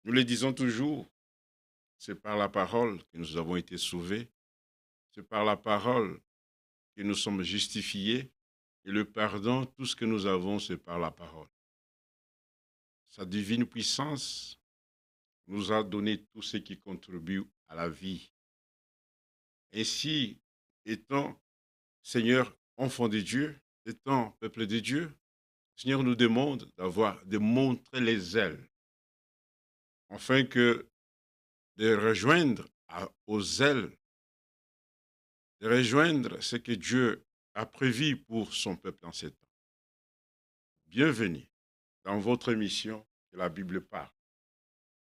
Nous le disons toujours, c'est par la parole que nous avons été sauvés, c'est par la parole que nous sommes justifiés, et le pardon, tout ce que nous avons, c'est par la parole. Sa divine puissance nous a donné tout ce qui contribue à la vie. Ainsi, étant Seigneur, enfant de Dieu, étant peuple de Dieu, le Seigneur nous demande de montrer les ailes, afin que de rejoindre aux ailes, de rejoindre ce que Dieu a prévu pour son peuple en ces temps. Bienvenue dans votre émission que la Bible parle.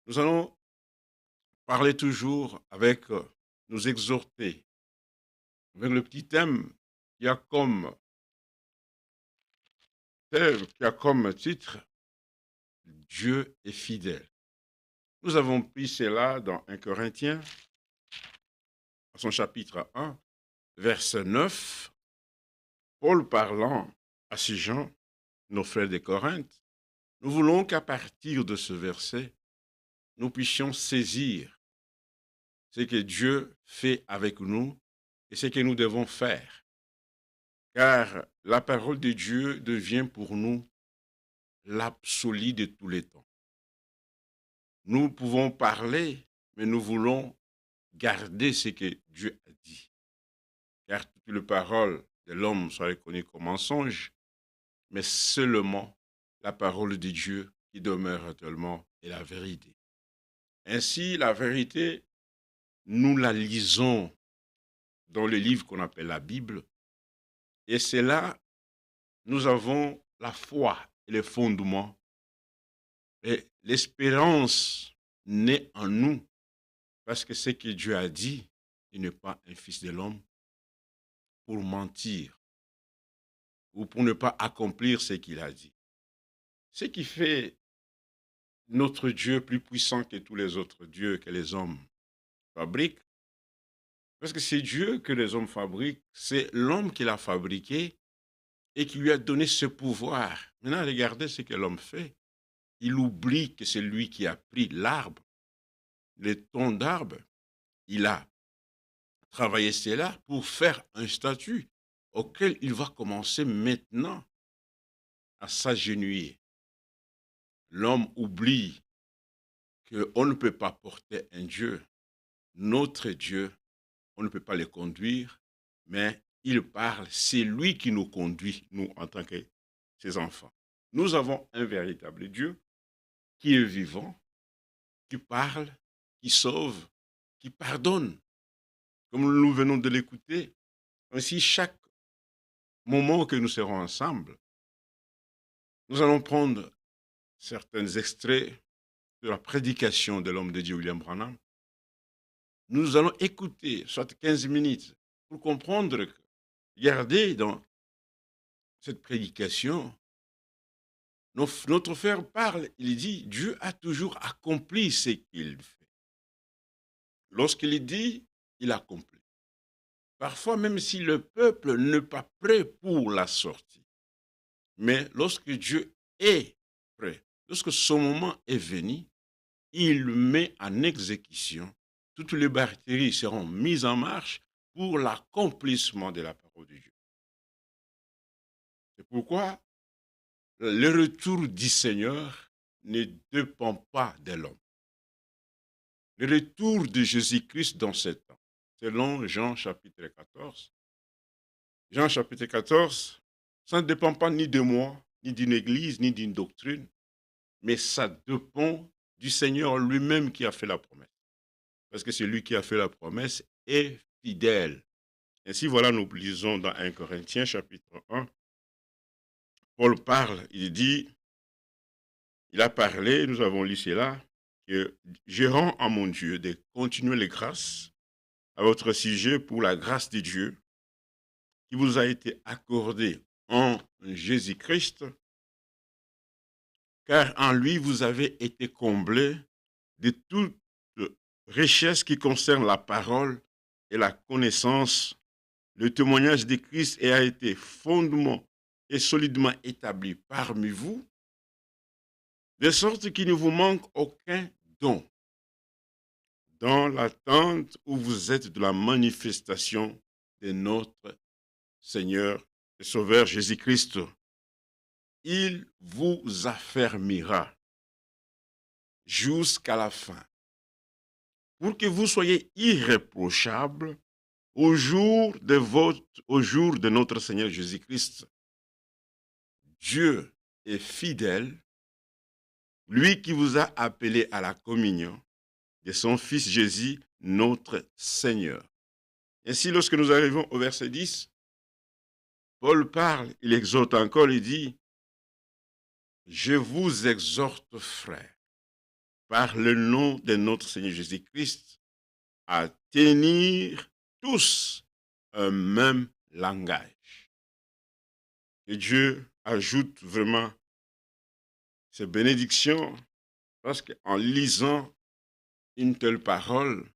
Nous allons parler toujours avec, nous exhorter, avec le petit thème qui a comme titre Dieu est fidèle. Nous avons pris cela dans 1 Corinthiens, à son chapitre 1, verset 9. Paul parlant à ces gens, nos frères de Corinthe, nous voulons qu'à partir de ce verset, nous puissions saisir ce que Dieu fait avec nous et ce que nous devons faire. Car la parole de Dieu devient pour nous l'absolu de tous les temps. Nous pouvons parler, mais nous voulons garder ce que Dieu a dit. Car toute la parole de l'homme soit reconnue comme mensonge, mais seulement la parole de Dieu qui demeure actuellement est la vérité. Ainsi, la vérité, nous la lisons dans le livre qu'on appelle la Bible, et c'est là nous avons la foi et les fondements, et l'espérance naît en nous, parce que ce que Dieu a dit, il n'est pas un fils de l'homme pour mentir ou pour ne pas accomplir ce qu'il a dit. Ce qui fait notre Dieu plus puissant que tous les autres dieux que les hommes fabriquent, parce que c'est Dieu que les hommes fabriquent, c'est l'homme qui l'a fabriqué et qui lui a donné ce pouvoir. Maintenant, regardez ce que l'homme fait. Il oublie que c'est lui qui a pris l'arbre, les troncs d'arbre. Il a travaillé cela pour faire un statut auquel il va commencer maintenant à s'agenouiller. L'homme oublie qu'on ne peut pas porter un Dieu. Notre Dieu, on ne peut pas le conduire, mais il parle, c'est lui qui nous conduit, nous, en tant que ses enfants. Nous avons un véritable Dieu qui est vivant, qui parle, qui sauve, qui pardonne, comme nous venons de l'écouter. Ainsi, chaque moment que nous serons ensemble, nous allons prendre certains extraits de la prédication de l'homme de Dieu, William Branham. Nous allons écouter, soit 15 minutes, pour comprendre que, regardez dans cette prédication, notre frère parle, il dit, Dieu a toujours accompli ce qu'il fait. Lorsqu'il dit, il accomplit. Parfois, même si le peuple n'est pas prêt pour la sortie, mais lorsque Dieu est prêt, lorsque son moment est venu, il met en exécution, toutes les batteries seront mises en marche pour l'accomplissement de la parole de Dieu. C'est pourquoi le retour du Seigneur ne dépend pas de l'homme. Le retour de Jésus-Christ dans ce temps, selon Jean chapitre 14. Jean chapitre 14, ça ne dépend pas ni de moi, ni d'une église, ni d'une doctrine, mais ça dépend du Seigneur lui-même qui a fait la promesse. Parce que c'est lui qui a fait la promesse est fidèle. Ainsi, voilà, nous lisons dans 1 Corinthiens chapitre 1. Paul parle, il dit, il a parlé, nous avons lu cela, que je rends à mon Dieu de continuer les grâces à votre sujet pour la grâce de Dieu qui vous a été accordée en Jésus-Christ, car en lui vous avez été comblés de toute richesse qui concerne la parole et la connaissance. Le témoignage de Christ a été fondement et solidement établi parmi vous, de sorte qu'il ne vous manque aucun donc dans l'attente où vous êtes de la manifestation de notre Seigneur et Sauveur Jésus-Christ. Il vous affermira jusqu'à la fin, pour que vous soyez irréprochables au jour de notre Seigneur Jésus-Christ. Dieu est fidèle, lui qui vous a appelé à la communion de son Fils Jésus, notre Seigneur. Ainsi, lorsque nous arrivons au verset 10, Paul parle, il exhorte encore, il dit, « Je vous exhorte, frères, par le nom de notre Seigneur Jésus-Christ, à tenir tous un même langage. » Et Dieu ajoute vraiment ces bénédictions, parce qu'en lisant une telle parole,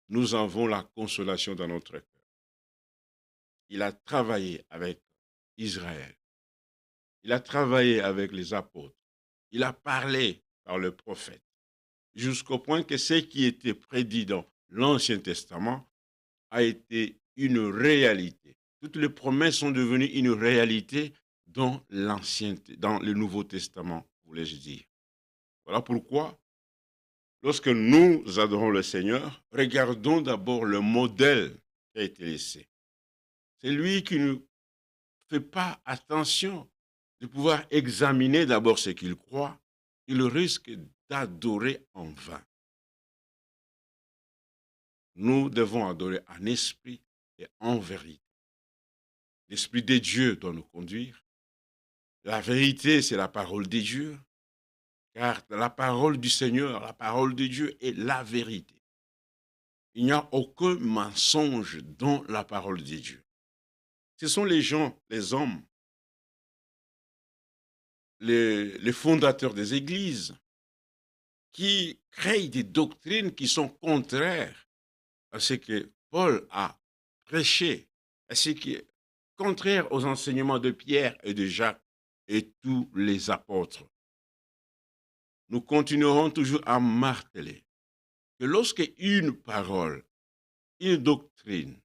nous avons la consolation dans notre cœur. Il a travaillé avec Israël. Il a travaillé avec les apôtres. Il a parlé par le prophète, jusqu'au point que ce qui était prédit dans l'Ancien Testament a été une réalité. Toutes les promesses sont devenues une réalité dans le Nouveau Testament, voulais-je dire. Voilà pourquoi, lorsque nous adorons le Seigneur, regardons d'abord le modèle qui a été laissé. C'est lui qui ne fait pas attention de pouvoir examiner d'abord ce qu'il croit. Il risque d'adorer en vain. Nous devons adorer en esprit et en vérité. L'Esprit de Dieu doit nous conduire. La vérité, c'est la parole de Dieu, car la parole du Seigneur, la parole de Dieu est la vérité. Il n'y a aucun mensonge dans la parole de Dieu. Ce sont les gens, les hommes, les fondateurs des églises, qui créent des doctrines qui sont contraires à ce que Paul a prêché, à ce qui est contraire aux enseignements de Pierre et de Jacques et tous les apôtres. Nous continuerons toujours à marteler que lorsque une parole, une doctrine,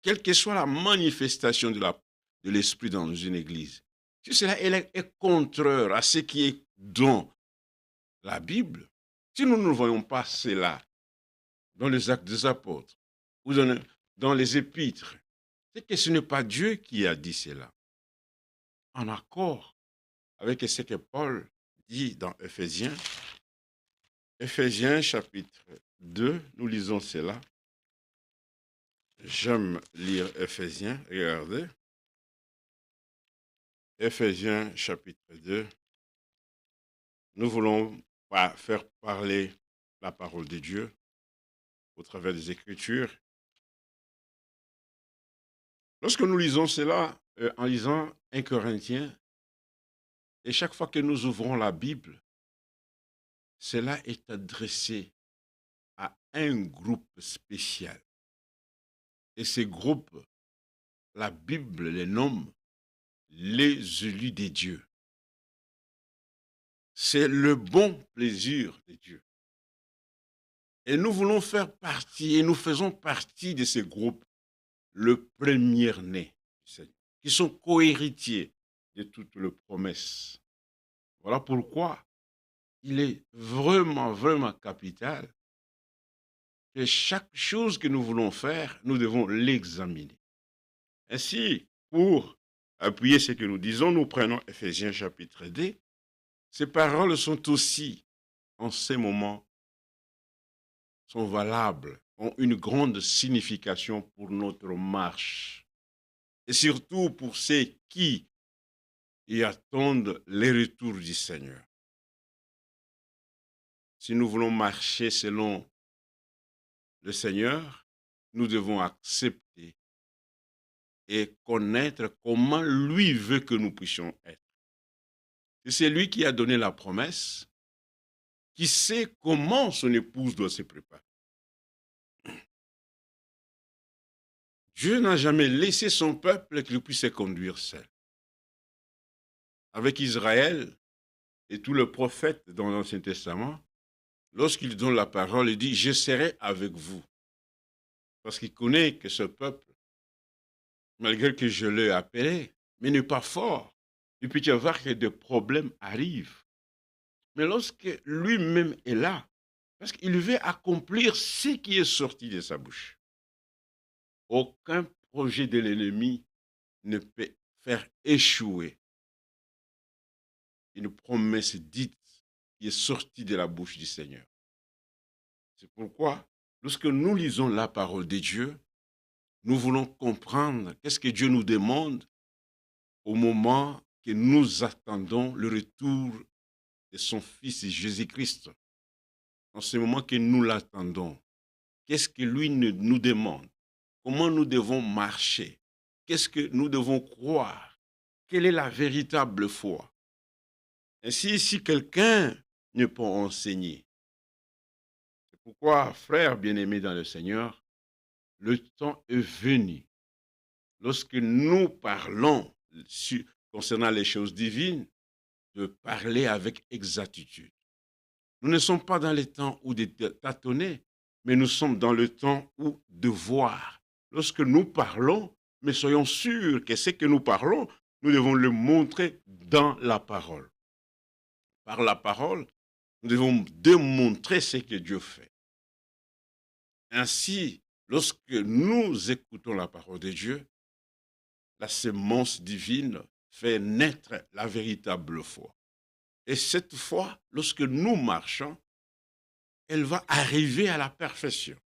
quelle que soit la manifestation de l'esprit dans une église, si cela est contraire à ce qui est dans la Bible, si nous ne voyons pas cela dans les actes des apôtres ou dans les épîtres, c'est que ce n'est pas Dieu qui a dit cela. En accord avec ce que Paul dit dans Éphésiens, Éphésiens chapitre 2, nous lisons cela. J'aime lire Éphésiens, regardez. Éphésiens chapitre 2, nous voulons faire parler la parole de Dieu au travers des Écritures. Lorsque nous lisons cela, en lisant 1 Corinthiens, et chaque fois que nous ouvrons la Bible, cela est adressé à un groupe spécial. Et ces groupes, la Bible les nomme les élus de Dieu. C'est le bon plaisir de Dieu. Et nous voulons faire partie, et nous faisons partie de ces groupes, le premier-né du Seigneur, qui sont co-héritiers de toutes les promesses. Voilà pourquoi il est vraiment, vraiment capital que chaque chose que nous voulons faire, nous devons l'examiner. Ainsi, pour appuyer ce que nous disons, nous prenons Éphésiens chapitre 2. Ces paroles sont aussi, en ces moments, sont valables, ont une grande signification pour notre marche. Et surtout pour ceux qui y attendent le retour du Seigneur. Si nous voulons marcher selon le Seigneur, nous devons accepter et connaître comment lui veut que nous puissions être. C'est lui qui a donné la promesse, qui sait comment son épouse doit se préparer. Dieu n'a jamais laissé son peuple qu'il puisse se conduire seul. Avec Israël et tous les prophètes dans l'Ancien Testament, lorsqu'il donne la parole, il dit « Je serai avec vous ». Parce qu'il connaît que ce peuple, malgré que je l'ai appelé, mais n'est pas fort. Il peut y avoir que des problèmes arrivent. Mais lorsque lui-même est là, parce qu'il veut accomplir ce qui est sorti de sa bouche, aucun projet de l'ennemi ne peut faire échouer une promesse dite qui est sortie de la bouche du Seigneur. C'est pourquoi, lorsque nous lisons la parole de Dieu, nous voulons comprendre qu'est-ce que Dieu nous demande au moment que nous attendons le retour de son Fils Jésus-Christ. En ce moment que nous l'attendons, qu'est-ce que lui nous demande? Comment nous devons marcher? Qu'est-ce que nous devons croire? Quelle est la véritable foi? Ainsi, si quelqu'un ne peut enseigner, c'est pourquoi, frères bien-aimés dans le Seigneur, le temps est venu. Lorsque nous parlons concernant les choses divines, de parler avec exactitude. Nous ne sommes pas dans les temps où de tâtonner, mais nous sommes dans le temps où de voir. Lorsque nous parlons, mais soyons sûrs que ce que nous parlons, nous devons le montrer dans la parole. Par la parole, nous devons démontrer ce que Dieu fait. Ainsi, lorsque nous écoutons la parole de Dieu, la sémence divine fait naître la véritable foi. Et cette foi, lorsque nous marchons, elle va arriver à la perfection.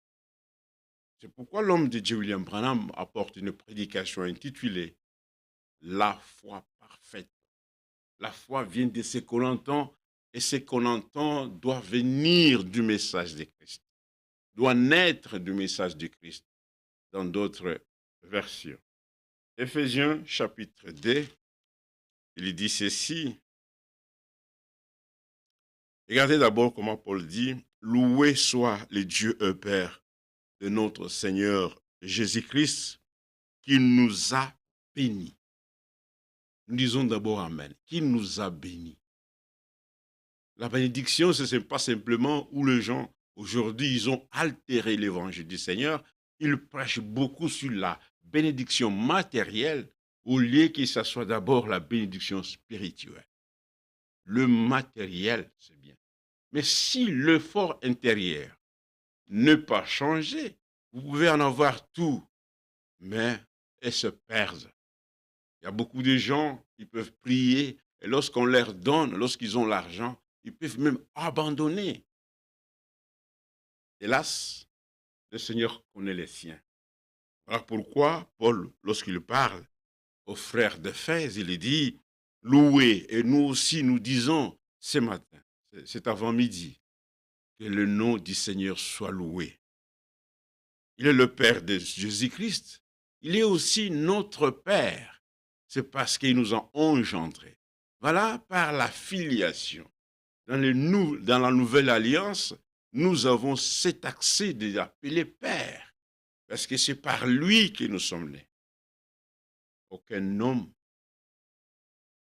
C'est pourquoi l'homme de Dieu, William Branham, apporte une prédication intitulée « La foi parfaite ». La foi vient de ce qu'on entend, et ce qu'on entend doit venir du message de Christ, doit naître du message de Christ, dans d'autres versions. Éphésiens chapitre 2, il dit ceci. Regardez d'abord comment Paul dit « Loué soit le Dieu et Père de notre Seigneur Jésus-Christ, qui nous a bénis. » Nous disons d'abord Amen, qui nous a bénis. La bénédiction, ce n'est pas simplement où les gens, aujourd'hui, ils ont altéré l'évangile du Seigneur. Ils prêchent beaucoup sur la bénédiction matérielle au lieu que ce soit d'abord la bénédiction spirituelle. Le matériel, c'est bien. Mais si l'effort intérieur n'est pas changé, vous pouvez en avoir tout, mais elles se perdent. Il y a beaucoup de gens qui peuvent prier, et lorsqu'on leur donne, lorsqu'ils ont l'argent, ils peuvent même abandonner. Hélas, le Seigneur connaît les siens. Voilà pourquoi Paul, lorsqu'il parle aux frères d'Éphèse, il dit « Louez », et nous aussi nous disons ce matin, c'est avant-midi, que le nom du Seigneur soit loué. Il est le Père de Jésus-Christ. Il est aussi notre Père. C'est parce qu'il nous a engendrés. Voilà, par la filiation. Dans la nouvelle alliance, nous avons cet accès de l'appeler Père. Parce que c'est par lui que nous sommes nés. Aucun homme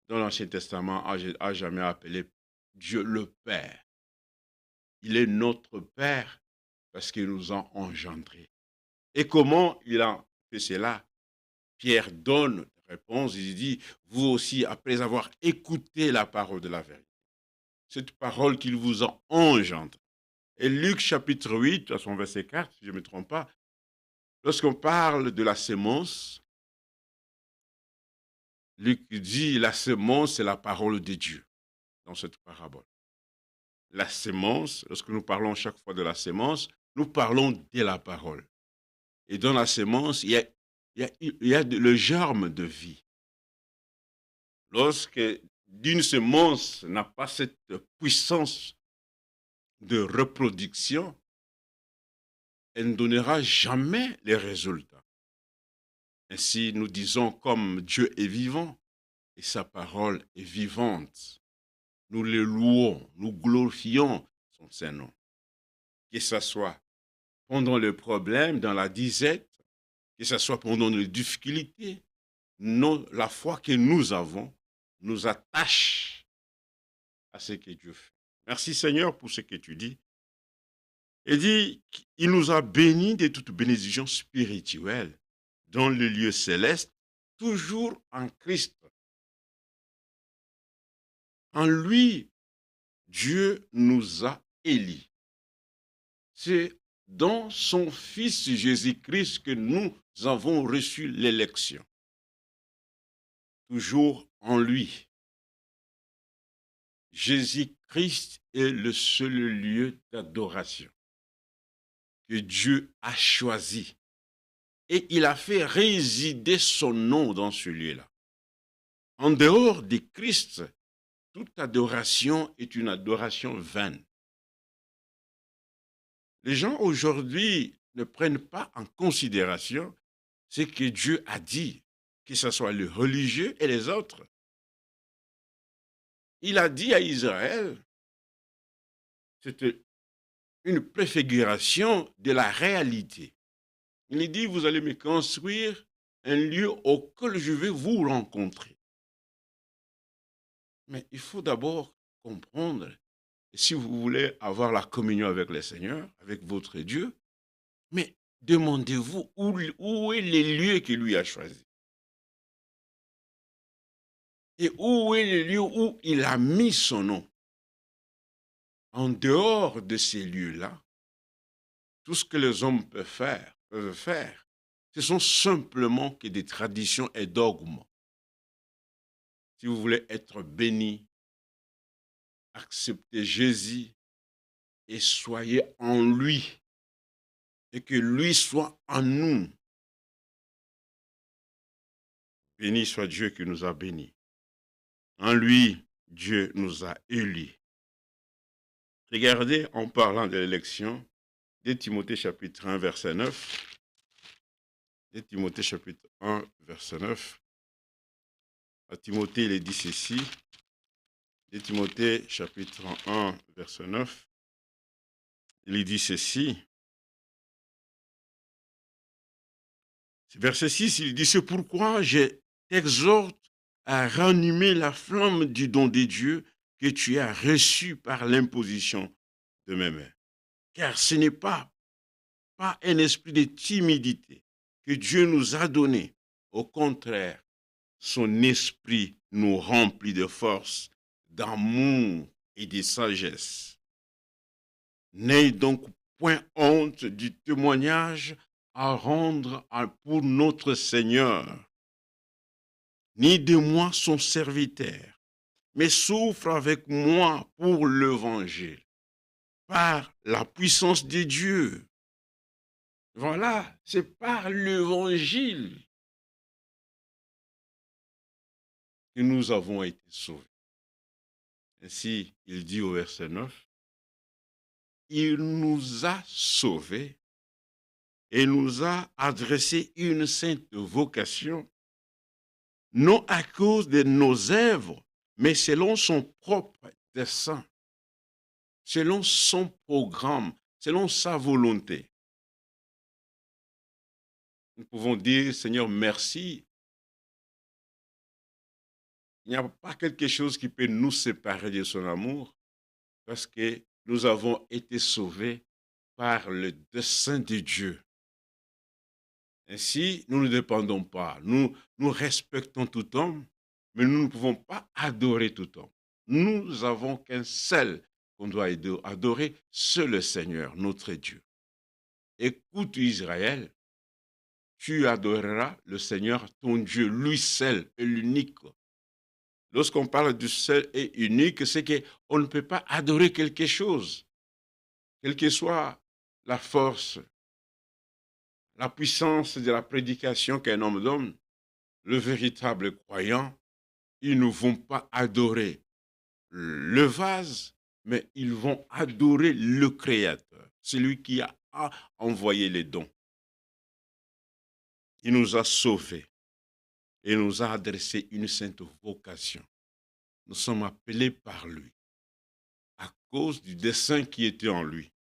dans l'Ancien Testament a jamais appelé Dieu le Père. Il est notre Père parce qu'il nous a engendrés. Et comment il a fait cela? Pierre donne la réponse, il dit, vous aussi, après avoir écouté la parole de la vérité, cette parole qu'il vous a engendrée. Et Luc chapitre 8, à son verset 4, si je ne me trompe pas, lorsqu'on parle de la sémence, Luc dit, la sémence, c'est la parole de Dieu, dans cette parabole. La sémence, lorsque nous parlons chaque fois de la sémence, nous parlons de la parole. Et dans la sémence, il y a le germe de vie. Lorsque d'une sémence n'a pas cette puissance de reproduction, elle ne donnera jamais les résultats. Ainsi, nous disons comme Dieu est vivant et sa parole est vivante. Nous le louons, nous glorifions son Saint-Nom. Que ce soit pendant le problème, dans la disette, que ce soit pendant les difficultés, la foi que nous avons nous attache à ce que Dieu fait. Merci Seigneur pour ce que tu dis. Il dit qu'il nous a bénis de toute bénédiction spirituelle dans le lieu céleste, toujours en Christ. En lui, Dieu nous a élis. C'est dans son Fils Jésus-Christ que nous avons reçu l'élection. Toujours en lui. Jésus-Christ est le seul lieu d'adoration que Dieu a choisi. Et il a fait résider son nom dans ce lieu-là. En dehors de Christ, toute adoration est une adoration vaine. Les gens aujourd'hui ne prennent pas en considération ce que Dieu a dit, que ce soit les religieux et les autres. Il a dit à Israël, c'était une préfiguration de la réalité. Il dit, vous allez me construire un lieu auquel je vais vous rencontrer. Mais il faut d'abord comprendre, si vous voulez avoir la communion avec le Seigneur, avec votre Dieu, mais demandez-vous où est le lieu qu'il lui a choisi. Et où est le lieu où il a mis son nom. En dehors de ces lieux-là, tout ce que les hommes peuvent faire, ce sont simplement que des traditions et dogmes. Si vous voulez être béni, acceptez Jésus et soyez en lui, et que lui soit en nous. Béni soit Dieu qui nous a bénis. En lui, Dieu nous a élus. Regardez, en parlant de l'élection, 2 Timothée chapitre 1, verset 9. 2 Timothée chapitre 1, verset 9. À Timothée, il est dit ceci. 2 Timothée chapitre 1, verset 9. Il dit ceci. Verset 6, il dit, c'est pourquoi je t'exhorte à ranimer la flamme du don de Dieu que tu as reçu par l'imposition de mes mains. Car ce n'est pas un esprit de timidité que Dieu nous a donné. Au contraire, son esprit nous remplit de force, d'amour et de sagesse. N'ayez donc point honte du témoignage à rendre pour notre Seigneur, ni de moi son serviteur, mais souffre avec moi pour l'Évangile, par la puissance de Dieu. Voilà, c'est par l'Évangile que nous avons été sauvés. Ainsi, il dit au verset 9, il nous a sauvés et nous a adressé une sainte vocation, non à cause de nos œuvres, mais selon son propre dessein, selon son programme, selon sa volonté. Nous pouvons dire, Seigneur, merci. Il n'y a pas quelque chose qui peut nous séparer de son amour, parce que nous avons été sauvés par le dessein de Dieu. Ainsi, nous ne dépendons pas. Nous respectons tout homme, mais nous ne pouvons pas adorer tout homme. Nous avons qu'un seul qu'on doit adorer, c'est le Seigneur, notre Dieu. Écoute Israël, tu adoreras le Seigneur, ton Dieu, lui seul et l'unique. Lorsqu'on parle du seul et unique, c'est qu'on ne peut pas adorer quelque chose, quelle que soit la force, la puissance de la prédication qu'un homme donne. Le véritable croyant, ils ne vont pas adorer le vase, mais ils vont adorer le Créateur, celui qui a envoyé les dons. Il nous a sauvés et nous a adressé une sainte vocation. Nous sommes appelés par lui, à cause du dessein qui était en lui.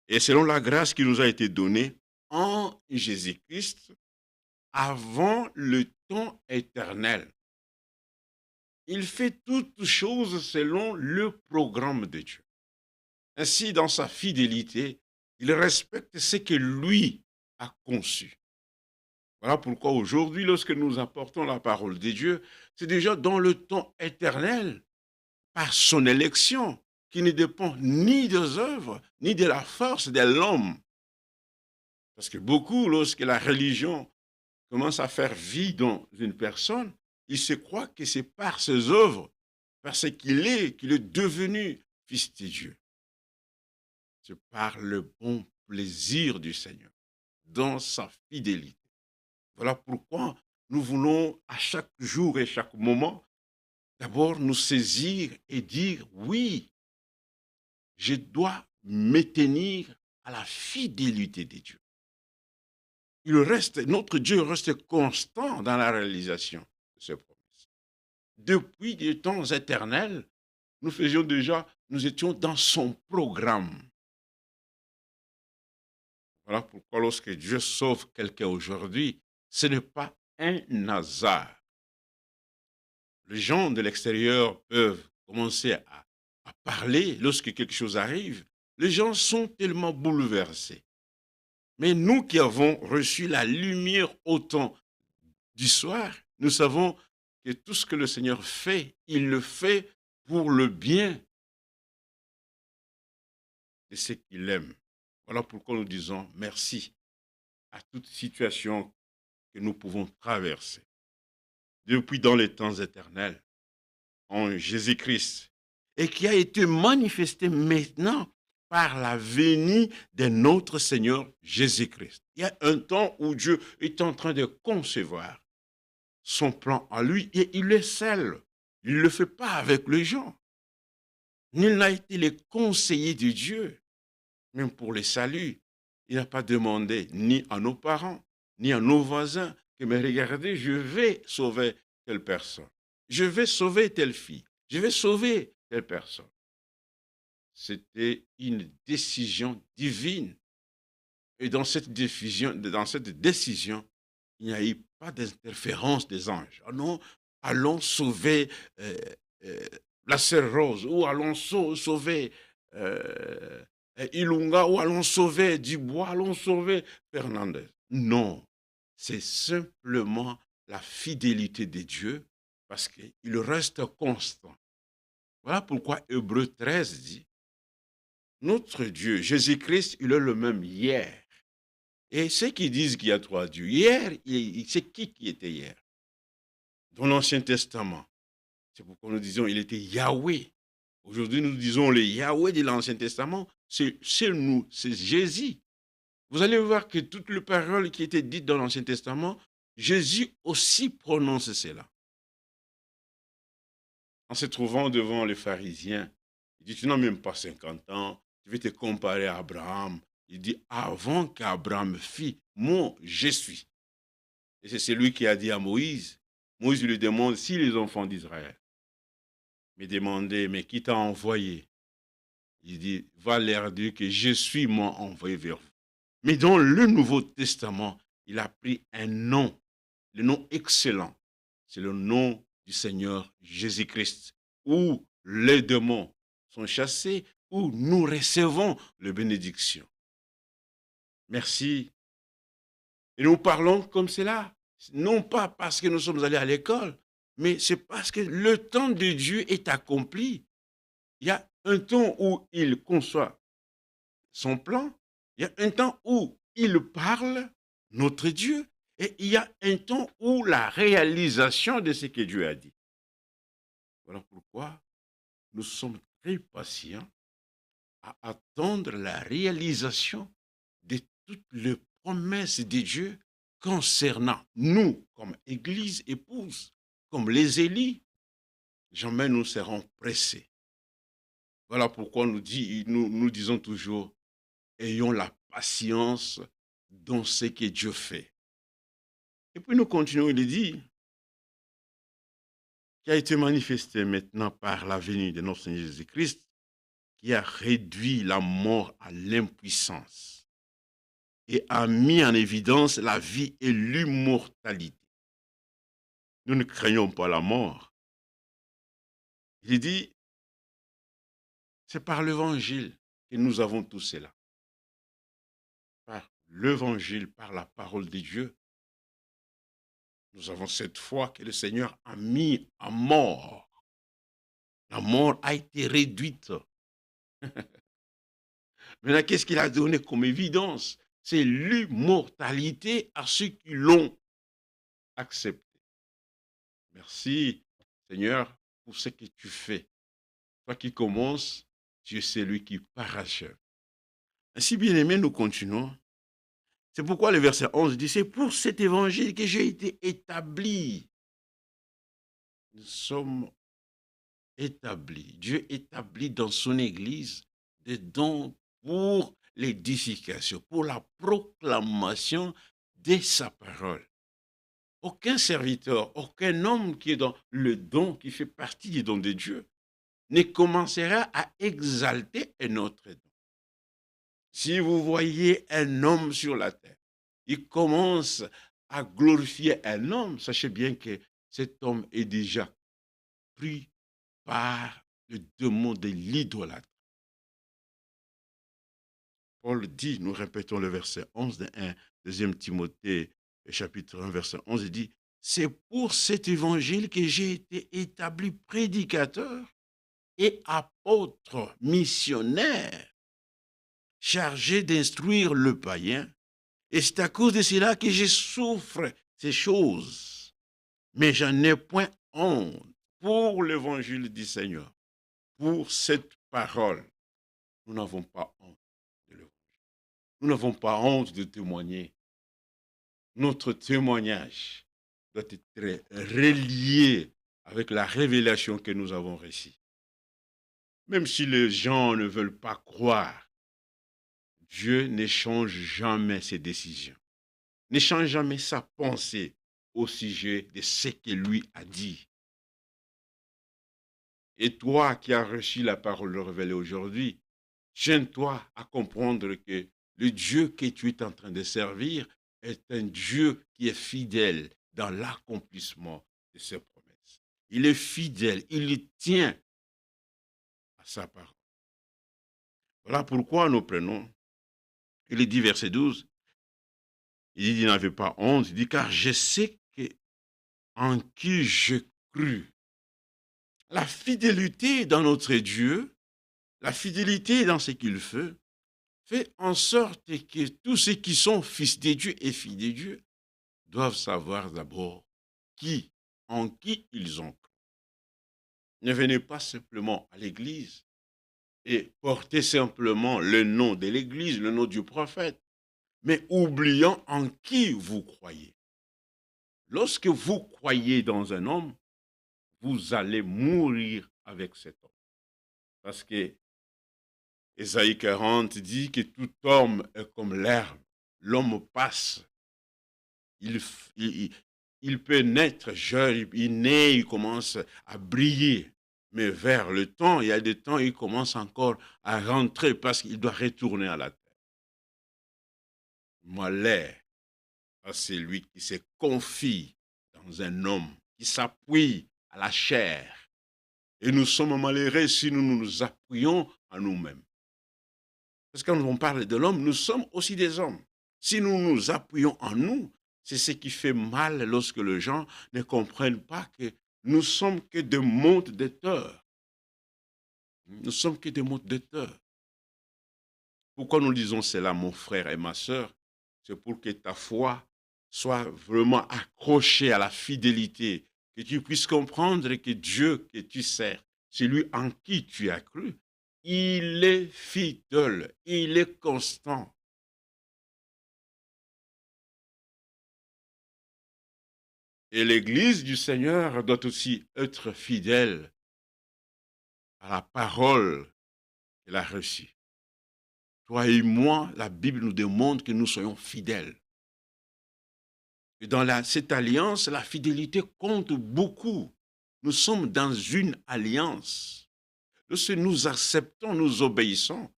Et selon la grâce qui nous a été donnée en Jésus-Christ, avant le temps éternel. Il fait toutes choses selon le programme de Dieu. Ainsi, dans sa fidélité, il respecte ce que lui a conçu. Voilà pourquoi aujourd'hui, lorsque nous apportons la parole de Dieu, c'est déjà dans le temps éternel, par son élection, qui ne dépend ni des œuvres, ni de la force de l'homme. Parce que beaucoup, lorsque la religion commence à faire vie dans une personne, il se croit que c'est par ses œuvres, parce qu'il est devenu fils de Dieu. C'est par le bon plaisir du Seigneur, dans sa fidélité. Voilà pourquoi nous voulons à chaque jour et chaque moment d'abord nous saisir et dire oui, je dois me tenir à la fidélité de Dieu. Notre Dieu reste constant dans la réalisation de ses promesses. Depuis des temps éternels, nous étions dans son programme. Voilà pourquoi lorsque Dieu sauve quelqu'un aujourd'hui, ce n'est pas un hasard. Les gens de l'extérieur peuvent commencer à parler lorsque quelque chose arrive. Les gens sont tellement bouleversés. Mais nous qui avons reçu la lumière au temps du soir, nous savons que tout ce que le Seigneur fait, il le fait pour le bien de ceux qu'il aime. Voilà pourquoi nous disons merci à toute situation que nous pouvons traverser. Depuis dans les temps éternels, en Jésus-Christ, et qui a été manifesté maintenant par la venue de notre Seigneur Jésus-Christ. Il y a un temps où Dieu est en train de concevoir son plan à lui et il le scelle. Il ne le fait pas avec les gens. Nul n'a été le conseiller de Dieu, même pour le salut. Il n'a pas demandé ni à nos parents, ni à nos voisins que, mais regardez, je vais sauver telle personne. Je vais sauver telle fille. Je vais sauver telle personne. C'était une décision divine. Et dans cette décision, il n'y a eu pas d'interférence des anges. Ah non, allons sauver euh, euh, la sœur Rose, ou allons sauver Ilunga, ou allons sauver Dubois, allons sauver Fernandez. Non, c'est simplement la fidélité de Dieu, parce qu'il reste constant. Voilà pourquoi Hébreu 13 dit, notre Dieu, Jésus-Christ, il est le même hier. Et ceux qui disent qu'il y a trois dieux, hier, c'est qui était hier? Dans l'Ancien Testament. C'est pourquoi nous disons il était Yahweh. Aujourd'hui, nous disons le Yahweh de l'Ancien Testament, c'est nous, c'est Jésus. Vous allez voir que toutes les paroles qui étaient dites dans l'Ancien Testament, Jésus aussi prononce cela. En se trouvant devant les pharisiens, il dit, tu n'as même pas 50 ans, je vais te comparer à Abraham. Il dit, avant qu'Abraham fît, moi, je suis. Et c'est celui qui a dit à Moïse, Moïse lui demande si les enfants d'Israël me demandaient, mais qui t'a envoyé? Il dit, va leur dire que je suis moi envoyé vers vous. Mais dans le Nouveau Testament, il a pris un nom, le nom excellent. C'est le nom du Seigneur Jésus-Christ, où les démons sont chassés, où nous recevons les bénédictions. Merci. Et nous parlons comme cela, non pas parce que nous sommes allés à l'école, mais c'est parce que le temps de Dieu est accompli. Il y a un temps où il conçoit son plan, il y a un temps où il parle, notre Dieu, et il y a un temps où la réalisation de ce que Dieu a dit. Voilà pourquoi nous sommes très patients à attendre la réalisation de toutes les promesses de Dieu concernant nous comme Église épouse, comme les Élis. Jamais nous serons pressés. Voilà pourquoi nous disons toujours, ayons la patience dans ce que Dieu fait. Et puis nous continuons, il dit, qui a été manifesté maintenant par la venue de notre Seigneur Jésus-Christ, qui a réduit la mort à l'impuissance et a mis en évidence la vie et l'immortalité. Nous ne craignons pas la mort. Il dit, c'est par l'évangile que nous avons tout cela? Par l'évangile, par la parole de Dieu. Nous avons cette foi que le Seigneur a mis à mort. La mort a été réduite. Maintenant, qu'est-ce qu'il a donné comme évidence? C'est l'immortalité à ceux qui l'ont accepté. Merci, Seigneur, pour ce que tu fais. Toi qui commences, tu es celui qui parachève. Ainsi, bien aimé, nous continuons. C'est pourquoi le verset 11 dit, c'est pour cet évangile que j'ai été établi. Nous sommes établis. Dieu établit dans son Église des dons pour l'édification, pour la proclamation de sa parole. Aucun serviteur, aucun homme qui est dans le don, qui fait partie du don de Dieu, ne commencera à exalter un autre don. Si vous voyez un homme sur la terre, il commence à glorifier un homme, sachez bien que cet homme est déjà pris par le démon de l'idolâtre. Paul dit, nous répétons le verset 11 de 1, 2 Timothée, chapitre 1, verset 11, il dit, c'est pour cet évangile que j'ai été établi prédicateur et apôtre missionnaire, chargé d'instruire le païen. Et c'est à cause de cela que je souffre ces choses. Mais j'en ai point honte pour l'évangile du Seigneur, pour cette parole. Nous n'avons pas honte de l'évangile. Nous n'avons pas honte de témoigner. Notre témoignage doit être relié avec la révélation que nous avons reçue. Même si les gens ne veulent pas croire, Dieu n'échange jamais ses décisions, n'échange jamais sa pensée au sujet de ce que lui a dit. Et toi qui as reçu la parole révélée aujourd'hui, gêne-toi à comprendre que le Dieu que tu es en train de servir est un Dieu qui est fidèle dans l'accomplissement de ses promesses. Il est fidèle, il tient à sa parole. Voilà pourquoi nous prenons, il dit verset 12, il dit, il n'avait pas honte, il dit, car je sais que en qui je crus. La fidélité dans notre Dieu, la fidélité dans ce qu'il fait en sorte que tous ceux qui sont fils de Dieu et filles de Dieu doivent savoir d'abord en qui ils ont cru. Ne venez pas simplement à l'église et portez simplement le nom de l'église, le nom du prophète, mais oubliant en qui vous croyez. Lorsque vous croyez dans un homme, vous allez mourir avec cet homme. Parce que Ésaïe 40 dit que tout homme est comme l'herbe. L'homme passe. Il peut naître jeune, il naît, il commence à briller. Mais vers le temps, il y a des temps, il commence encore à rentrer parce qu'il doit retourner à la terre. Malheur à celui qui se confie dans un homme, qui s'appuie à la chair. Et nous sommes malheureux si nous nous appuyons à nous-mêmes. Parce que quand on parle de l'homme, nous sommes aussi des hommes. Si nous nous appuyons en nous, c'est ce qui fait mal lorsque les gens ne comprennent pas que nous sommes que des mondes de tort. Nous sommes que des mondes de tort. Pourquoi nous disons cela, mon frère et ma sœur? C'est pour que ta foi soit vraiment accrochée à la fidélité, que tu puisses comprendre que Dieu que tu sers, celui en qui tu as cru, il est fidèle, il est constant. Et l'Église du Seigneur doit aussi être fidèle à la parole qu'elle a reçue. Toi et moi, la Bible nous demande que nous soyons fidèles. Et dans cette alliance, la fidélité compte beaucoup. Nous sommes dans une alliance. Lorsque nous acceptons, nous obéissons.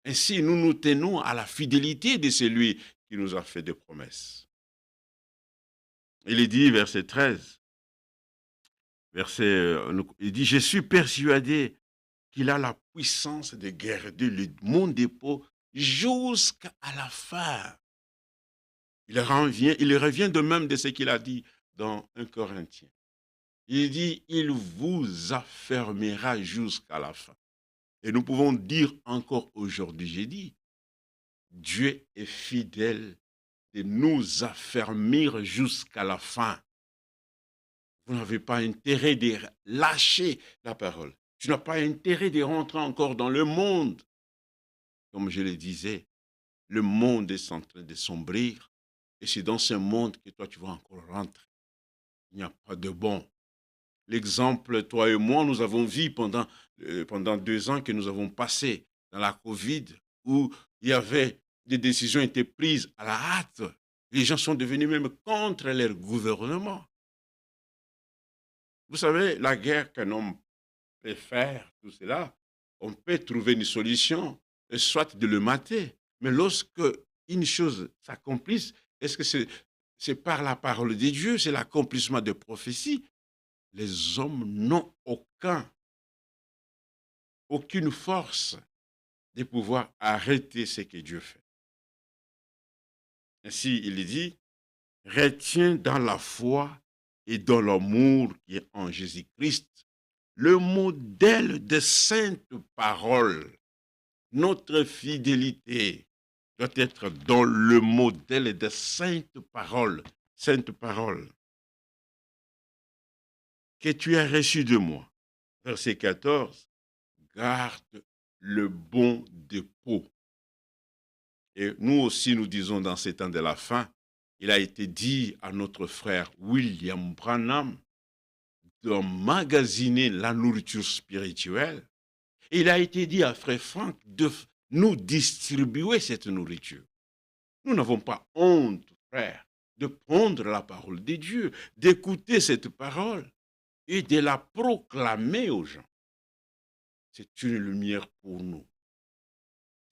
Ainsi, nous nous tenons à la fidélité de celui qui nous a fait des promesses. Il est dit, verset 13, il dit, je suis persuadé qu'il a la puissance de garder mon dépôt jusqu'à la fin. Il revient de même de ce qu'il a dit dans 1 Corinthiens. Il dit, il vous affermira jusqu'à la fin. Et nous pouvons dire encore aujourd'hui, j'ai dit, Dieu est fidèle de nous affermir jusqu'à la fin. Vous n'avez pas intérêt de lâcher la parole. Tu n'as pas intérêt de rentrer encore dans le monde. Comme je le disais, le monde est en train de sombrir. Et c'est dans ce monde que toi, tu vas encore rentrer. Il n'y a pas de bon. L'exemple, toi et moi, nous avons vu pendant 2 ans que nous avons passé dans la COVID, où il y avait des décisions étaient prises à la hâte. Les gens sont devenus même contre leur gouvernement. Vous savez, la guerre qu'un homme préfère, tout cela, on peut trouver une solution, soit de le mater. Mais lorsque une chose s'accomplisse, est-ce que c'est par la parole de Dieu, c'est l'accomplissement de prophéties? Les hommes n'ont aucune force de pouvoir arrêter ce que Dieu fait. Ainsi, il dit, retiens dans la foi et dans l'amour qui est en Jésus-Christ le modèle de sainte parole. Notre fidélité doit être dans le modèle de sainte parole. Sainte parole que tu as reçue de moi. Verset 14. Garde le bon dépôt. Et nous aussi, nous disons dans ces temps de la fin, il a été dit à notre frère William Branham d'emmagasiner la nourriture spirituelle. Et il a été dit à frère Franck de nous distribuer cette nourriture. Nous n'avons pas honte, frère, de prendre la parole de Dieu, d'écouter cette parole et de la proclamer aux gens. C'est une lumière pour nous.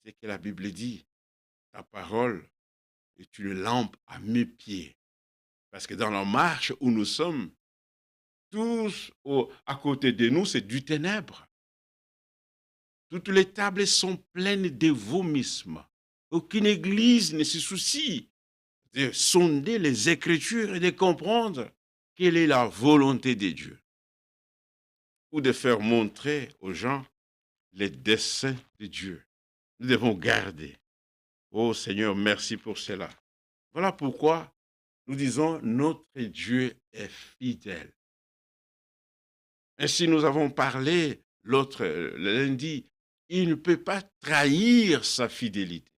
C'est ce que la Bible dit. Ta parole est une lampe à mes pieds. Parce que dans la marche où nous sommes, tous à côté de nous, c'est du ténèbre. Toutes les tables sont pleines de vomissements. Aucune église ne se soucie de sonder les Écritures et de comprendre quelle est la volonté de Dieu. Ou de faire montrer aux gens les desseins de Dieu. Nous devons garder. Oh Seigneur, merci pour cela. Voilà pourquoi nous disons notre Dieu est fidèle. Ainsi nous avons parlé le lundi, il ne peut pas trahir sa fidélité.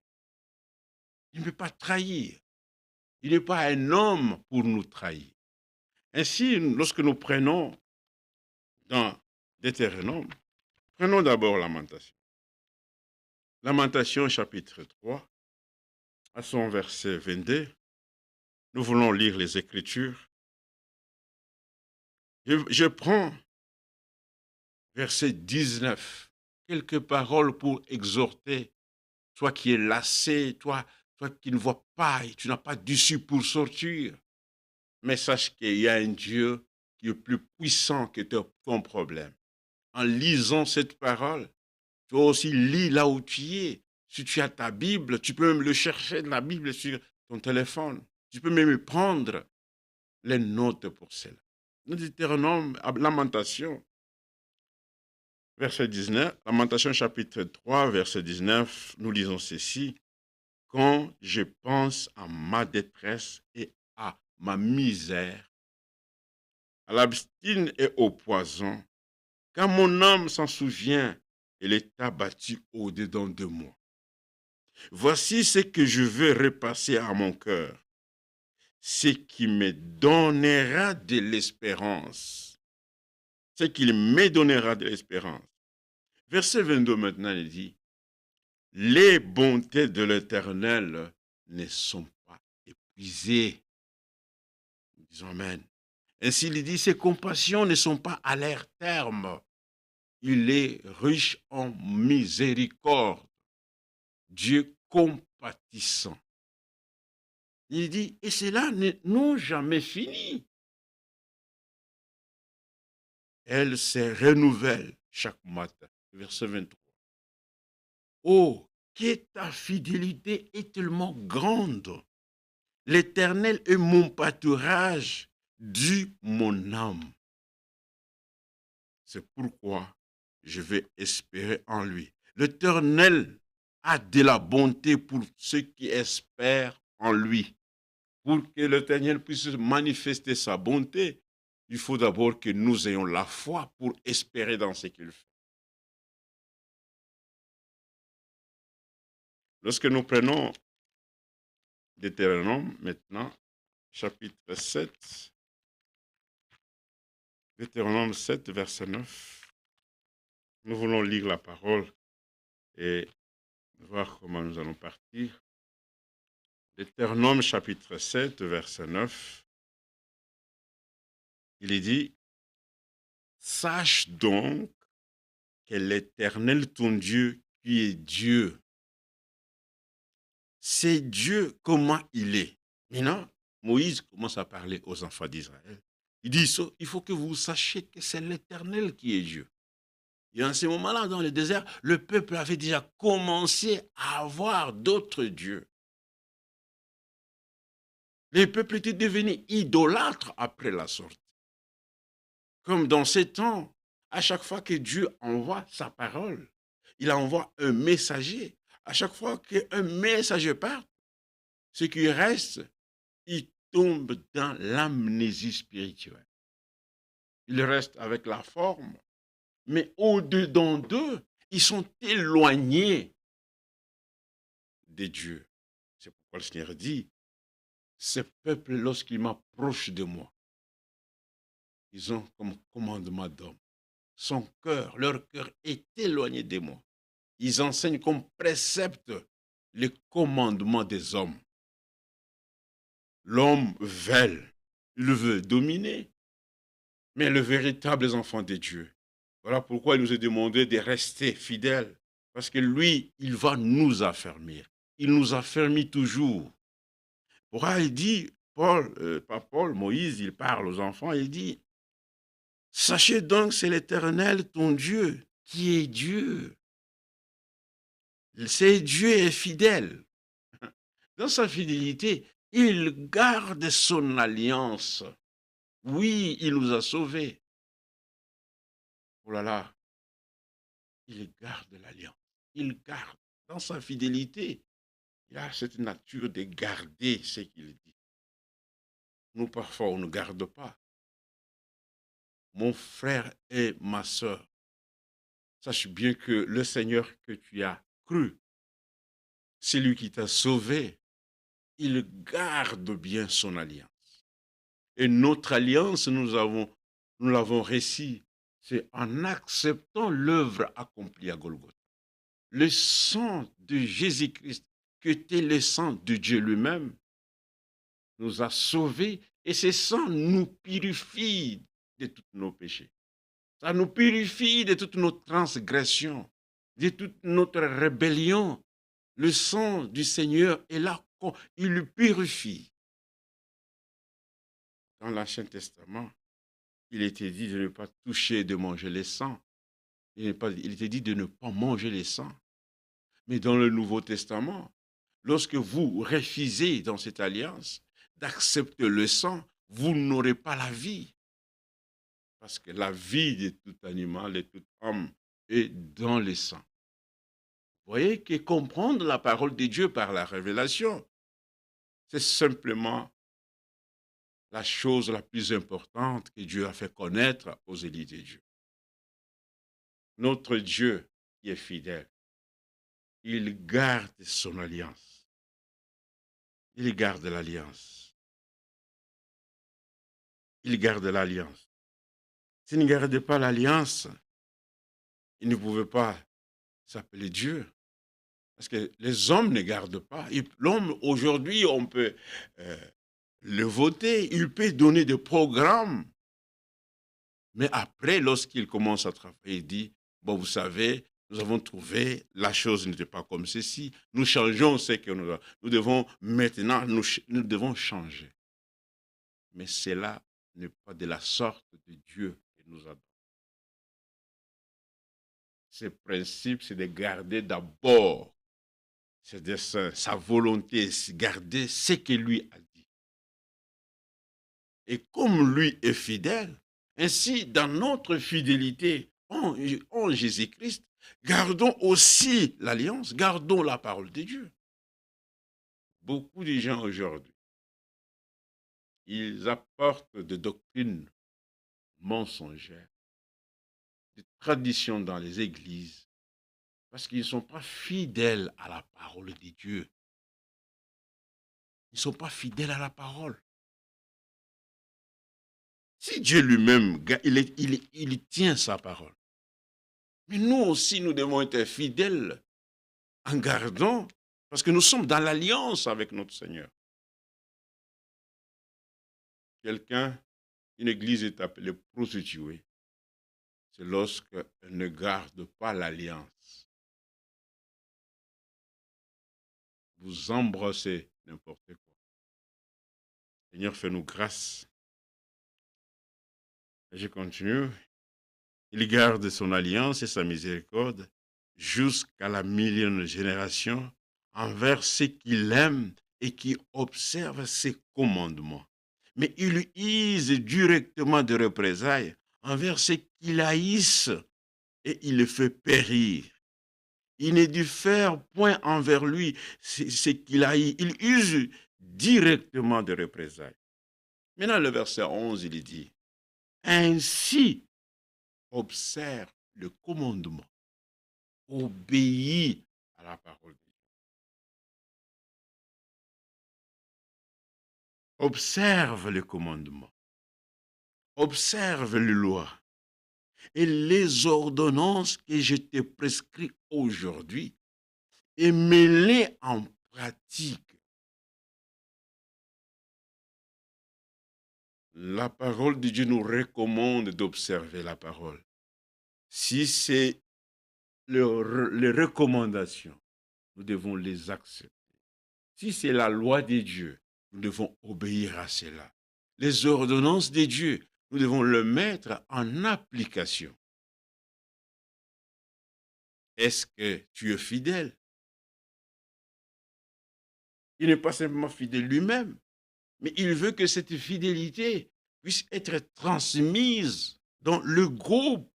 Il ne peut pas trahir. Il n'est pas un homme pour nous trahir. Ainsi, lorsque nous prenons dans Deutéronome, prenons d'abord Lamentation. Lamentation chapitre 3, à son verset 22, nous voulons lire les Écritures. Je prends verset 19, quelques paroles pour exhorter, toi qui es lassé, toi qui ne vois pas et tu n'as pas d'issue pour sortir. Mais sache qu'il y a un Dieu qui est plus puissant que ton problème. En lisant cette parole, toi aussi lis là où tu es. Si tu as ta Bible, tu peux même le chercher de la Bible sur ton téléphone. Tu peux même prendre les notes pour cela. Nous Deutéronome, Lamentation, verset 19, Lamentation chapitre 3, verset 19, nous lisons ceci. Quand je pense à ma détresse et à ma misère, à l'abstine et au poison, quand mon âme s'en souvient, elle est abattue au-dedans de moi. Voici ce que je veux repasser à mon cœur, ce qui me donnera de l'espérance. Ce qu'il me donnera de l'espérance. Verset 22 maintenant, il dit, les bontés de l'Éternel ne sont pas épuisées. Nous disons Amen. Ainsi, il dit, ses compassions ne sont pas à leur terme. Il est riche en miséricorde. Dieu compatissant. Il dit, et cela n'est jamais fini. Elle se renouvelle chaque matin. verset 23. Oh, que ta fidélité est tellement grande. L'Éternel est mon pâturage, du mon âme. C'est pourquoi je vais espérer en lui. L'Éternel a de la bonté pour ceux qui espèrent en lui. Pour que l'Éternel puisse manifester sa bonté, il faut d'abord que nous ayons la foi pour espérer dans ce qu'il fait. Lorsque nous prenons Deutéronome, maintenant, chapitre 7, Deutéronome 7, verset 9, nous voulons lire la parole et voir comment nous allons partir. Deutéronome, chapitre 7, verset 9, il est dit, « Sache donc que l'Éternel, ton Dieu, qui est Dieu, c'est Dieu comment il est. » Maintenant, Moïse commence à parler aux enfants d'Israël. Il dit, il faut que vous sachiez que c'est l'Éternel qui est Dieu. Et en ce moment-là, dans le désert, le peuple avait déjà commencé à avoir d'autres dieux. Les peuples étaient devenus idolâtres après la sortie. Comme dans ces temps, à chaque fois que Dieu envoie sa parole, il envoie un messager. À chaque fois qu'un messager part, ce qui reste, il tombe dans l'amnésie spirituelle. Il reste avec la forme, mais au-dedans d'eux, ils sont éloignés de Dieu. C'est pourquoi le Seigneur dit, ces peuples, lorsqu'ils m'approchent de moi, ils ont comme commandement d'homme. Leur cœur est éloigné de moi. Ils enseignent comme précepte les commandements des hommes. L'homme vèle, il veut dominer, mais les véritables enfants de Dieu, voilà pourquoi il nous est demandé de rester fidèles, parce que lui, il va nous affermir. Il nous affermit toujours. Pourquoi il dit, Moïse, il parle aux enfants, il dit, sachez donc, c'est l'Éternel, ton Dieu, qui est Dieu. C'est Dieu est fidèle. Dans sa fidélité, il garde son alliance. Oui, il nous a sauvés. Oh là là, il garde l'alliance. Il garde. Dans sa fidélité, il a cette nature de garder ce qu'il dit. Nous, parfois, on ne garde pas. Mon frère et ma sœur, sache bien que le Seigneur que tu as cru, c'est lui qui t'a sauvé. Il garde bien son alliance. Et notre alliance, nous l'avons réussi, c'est en acceptant l'œuvre accomplie à Golgotha. Le sang de Jésus-Christ, qui était le sang de Dieu lui-même, nous a sauvés et ce sang nous purifie de tous nos péchés. Ça nous purifie de toutes nos transgressions, de toute notre rébellion. Le sang du Seigneur est là, il le purifie. Dans l'Ancien Testament, il était dit de ne pas toucher, de manger les sangs. Il était dit de ne pas manger les sangs. Mais dans le Nouveau Testament, lorsque vous refusez dans cette alliance d'accepter le sang, vous n'aurez pas la vie. Parce que la vie de tout animal et tout homme est dans le sang. Vous voyez que comprendre la parole de Dieu par la révélation, c'est simplement la chose la plus importante que Dieu a fait connaître aux élites de Dieu. Notre Dieu qui est fidèle, il garde son alliance. Il garde l'alliance. Il garde l'alliance. S'il ne gardait pas l'alliance, il ne pouvait pas s'appeler Dieu. Parce que les hommes ne gardent pas. L'homme, aujourd'hui, on peut le voter, il peut donner des programmes. Mais après, lorsqu'il commence à travailler, il dit, bon, vous savez, nous avons trouvé, la chose n'était pas comme ceci. Nous changeons ce que nous devons maintenant, nous devons changer. Mais cela n'est pas de la sorte de Dieu que nous adorons. ses principes, c'est de garder d'abord ses desseins, sa volonté, garder ce que lui a dit. Et comme lui est fidèle, ainsi dans notre fidélité en Jésus-Christ, gardons aussi l'alliance, gardons la parole de Dieu. Beaucoup de gens aujourd'hui, ils apportent des doctrines mensongères, des traditions dans les églises, parce qu'ils ne sont pas fidèles à la parole de Dieu. Ils ne sont pas fidèles à la parole. Si Dieu lui-même, il tient sa parole. Mais nous aussi, nous devons être fidèles en gardant, parce que nous sommes dans l'alliance avec notre Seigneur. Une église est appelée prostituée. C'est lorsqu'elle ne garde pas l'alliance. Vous embrassez n'importe quoi. Seigneur, fais-nous grâce. Et je continue. Il garde son alliance et sa miséricorde jusqu'à la millième génération envers ceux qu'il aime et qui observent ses commandements. Mais il use directement de représailles envers ceux qu'il haïssent et il le fait périr. Il ne dut faire point envers lui ce qu'il haït. Il use directement de représailles. Maintenant, le verset 11, il dit, ainsi observe le commandement, obéis à la parole de Dieu. Observe le commandement, observe les lois et les ordonnances que je te prescris aujourd'hui et mets-les en pratique. La parole de Dieu nous recommande d'observer la parole. Si c'est les recommandations, nous devons les accepter. Si c'est la loi de Dieu, nous devons obéir à cela. Les ordonnances de Dieu, nous devons le mettre en application. Est-ce que tu es fidèle? Il n'est pas simplement fidèle lui-même, mais il veut que cette fidélité puisse être transmise dans le groupe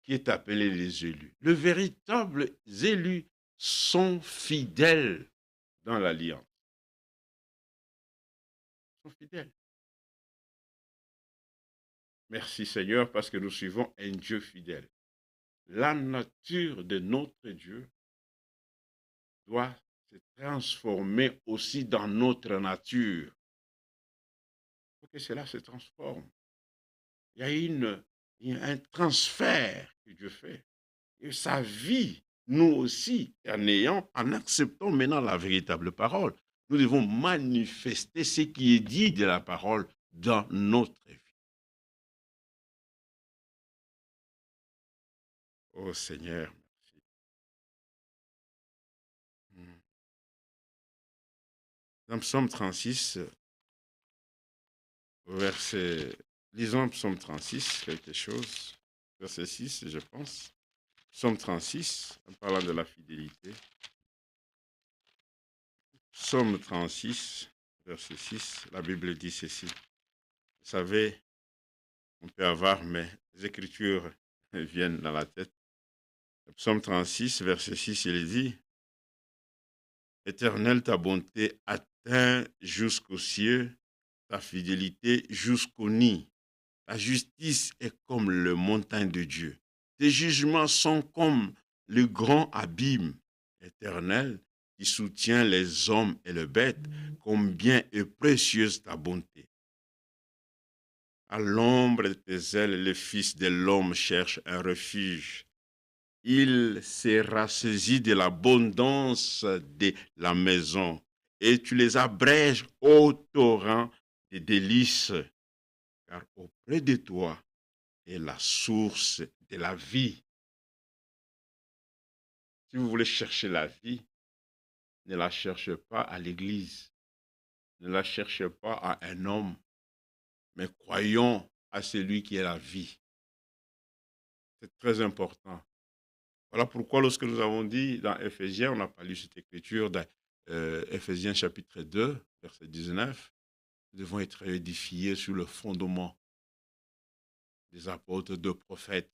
qui est appelé les élus. Les véritables élus sont fidèles dans l'alliance. Ils sont fidèles. Merci Seigneur parce que nous suivons un Dieu fidèle. La nature de notre Dieu doit se transformer aussi dans notre nature. Il faut que cela se transforme. Il y a un transfert que Dieu fait. Et sa vie, nous aussi, en acceptant maintenant la véritable parole, nous devons manifester ce qui est dit de la parole dans notre vie. Oh Seigneur, merci. Dans Psaume 36, lisons Psaume 36, quelque chose, verset 6, je pense. Psaume 36, en parlant de la fidélité. Psaume 36, verset 6, la Bible dit ceci. Vous savez, on peut avoir, mais les Écritures viennent dans la tête. Psaume 36, verset 6, il dit, Éternel, ta bonté atteint jusqu'aux cieux, ta fidélité jusqu'au nid. Ta justice est comme le montagne de Dieu. Tes jugements sont comme le grand abîme. Éternel, qui soutient les hommes et les bêtes, combien est précieuse ta bonté. À l'ombre de tes ailes, le Fils de l'homme cherche un refuge. Il sera saisi de l'abondance de la maison, et tu les abrèges au torrent des délices, car auprès de toi est la source de la vie. Si vous voulez chercher la vie, ne la cherchez pas à l'église, ne la cherchez pas à un homme, mais croyons à celui qui est la vie. C'est très important. Voilà pourquoi lorsque nous avons dit dans Éphésiens, on n'a pas lu cette écriture, dans Éphésiens chapitre 2, verset 19, nous devons être édifiés sur le fondement des apôtres, de prophètes,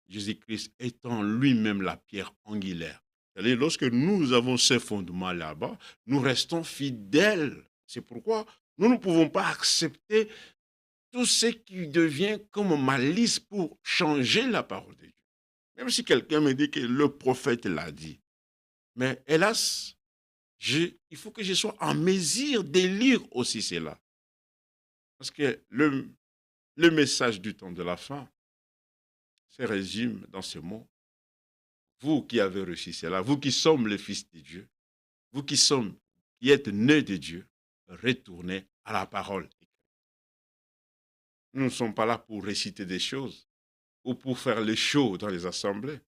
Jésus-Christ étant lui-même la pierre angulaire. C'est-à-dire, lorsque nous avons ce fondement là-bas, nous restons fidèles. C'est pourquoi nous ne pouvons pas accepter tout ce qui devient comme malice pour changer la parole de Dieu. Même si quelqu'un me dit que le prophète l'a dit. Mais hélas, il faut que je sois en mesure de lire aussi cela. Parce que le message du temps de la fin se résume dans ce mot. Vous qui avez reçu cela, vous qui sommes les fils de Dieu, vous qui êtes nés de Dieu, retournez à la parole. Nous ne sommes pas là pour réciter des choses ou pour faire les shows dans les assemblées.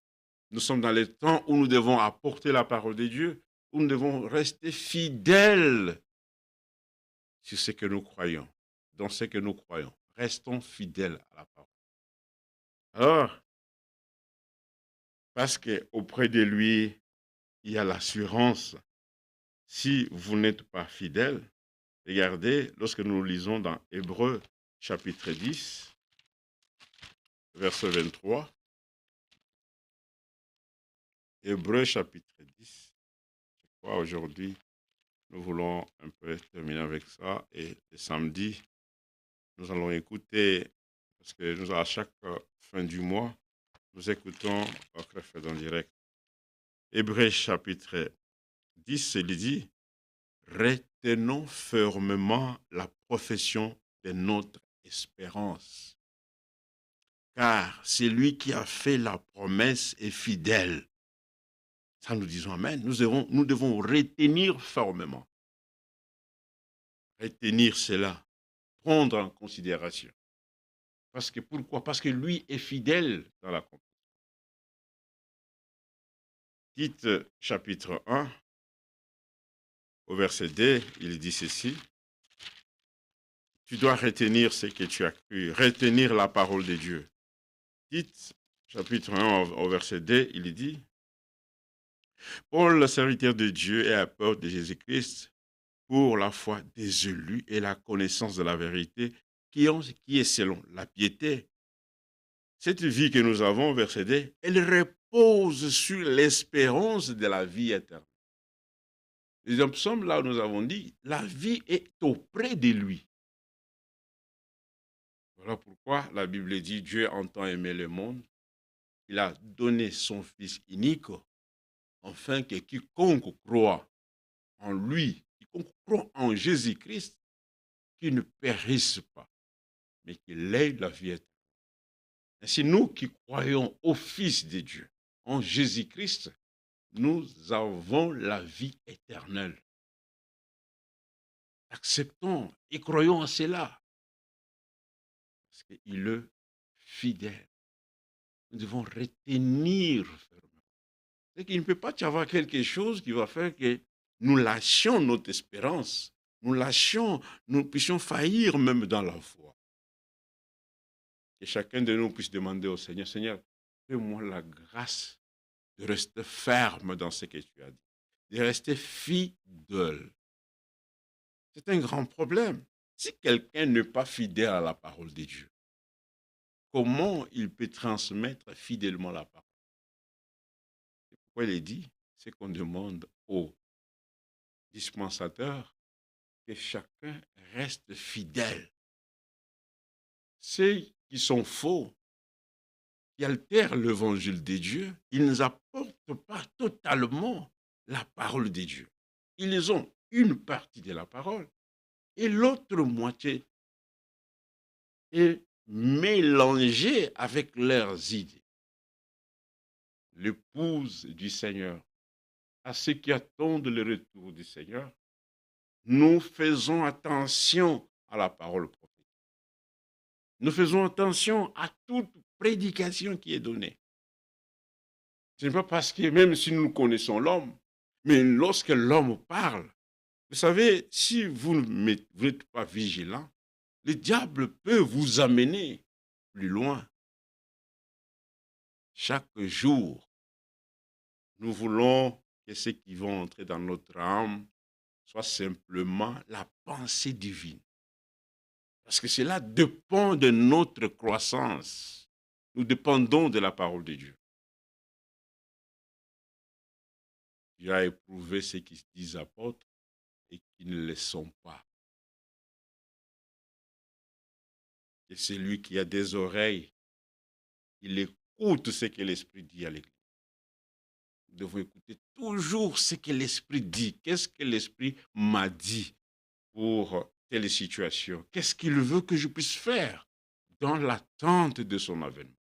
Nous sommes dans les temps où nous devons apporter la parole de Dieu, où nous devons rester fidèles sur ce que nous croyons, dans ce que nous croyons. Restons fidèles à la parole. Alors, parce qu'auprès de lui, il y a l'assurance. Si vous n'êtes pas fidèle, regardez, lorsque nous lisons dans Hébreux chapitre 10, verset 23, Hébreux chapitre 10, je crois aujourd'hui, nous voulons un peu terminer avec ça, et le samedi, nous allons écouter, parce que nous, à chaque fin du mois, nous écoutons Ocrefed en direct. Hébreux chapitre 10, il dit, retenons fermement la profession de notre espérance, car c'est lui qui a fait la promesse est fidèle. Ça, nous disons Amen. Nous devons retenir fermement. Retenir cela, prendre en considération. Parce que pourquoi? Parce que lui est fidèle dans la compagnie. Tite chapitre 1, au verset 2, il dit ceci. Tu dois retenir ce que tu as cru, retenir la parole de Dieu. Tite chapitre 1, au verset 2, il dit, Paul, le serviteur de Dieu et apôtre de Jésus-Christ, pour la foi des élus et la connaissance de la vérité, qui est selon la piété. Cette vie que nous avons, verset 2, elle repose sur l'espérance de la vie éternelle. Les psaumes, là, nous avons dit, la vie est auprès de lui. Voilà pourquoi la Bible dit, Dieu entend aimer le monde. Il a donné son Fils unique, afin que quiconque croit en lui, quiconque croit en Jésus-Christ, qu'il ne périsse pas, mais qu'il ait la vie éternelle. C'est nous qui croyons au Fils de Dieu, en Jésus-Christ, nous avons la vie éternelle. Acceptons et croyons à cela, parce qu'il est fidèle. Nous devons retenir fermement. C'est qu'il ne peut pas y avoir quelque chose qui va faire que nous lâchions notre espérance, nous puissions faillir même dans la foi. Que chacun de nous puisse demander au Seigneur, Seigneur, fais-moi la grâce de rester ferme dans ce que tu as dit, de rester fidèle. C'est un grand problème. Si quelqu'un n'est pas fidèle à la parole de Dieu, comment il peut transmettre fidèlement la parole? C'est pourquoi il est dit, c'est qu'on demande aux dispensateurs que chacun reste fidèle. Ceux qui sont faux, qui altèrent l'évangile de Dieu, ils ne apportent pas totalement la parole de Dieu. Ils ont une partie de la parole et l'autre moitié est mélangée avec leurs idées. L'épouse du Seigneur, à ceux qui attendent le retour du Seigneur, nous faisons attention à la parole prophétique. Nous faisons attention à toute prédication qui est donnée. Ce n'est pas parce que même si nous connaissons l'homme, mais lorsque l'homme parle, vous savez, si vous n'êtes pas vigilant, le diable peut vous amener plus loin. Chaque jour, nous voulons que ce qui va entrer dans notre âme soit simplement la pensée divine. Parce que cela dépend de notre croissance. Nous dépendons de la parole de Dieu. Dieu a éprouvé ceux qui se disent apôtres et qui ne le sont pas. Et c'est lui qui a des oreilles, il écoute ce que l'Esprit dit à l'Église. Nous devons écouter toujours ce que l'Esprit dit. Qu'est-ce que l'Esprit m'a dit pour telle situation? Qu'est-ce qu'il veut que je puisse faire dans l'attente de son avènement?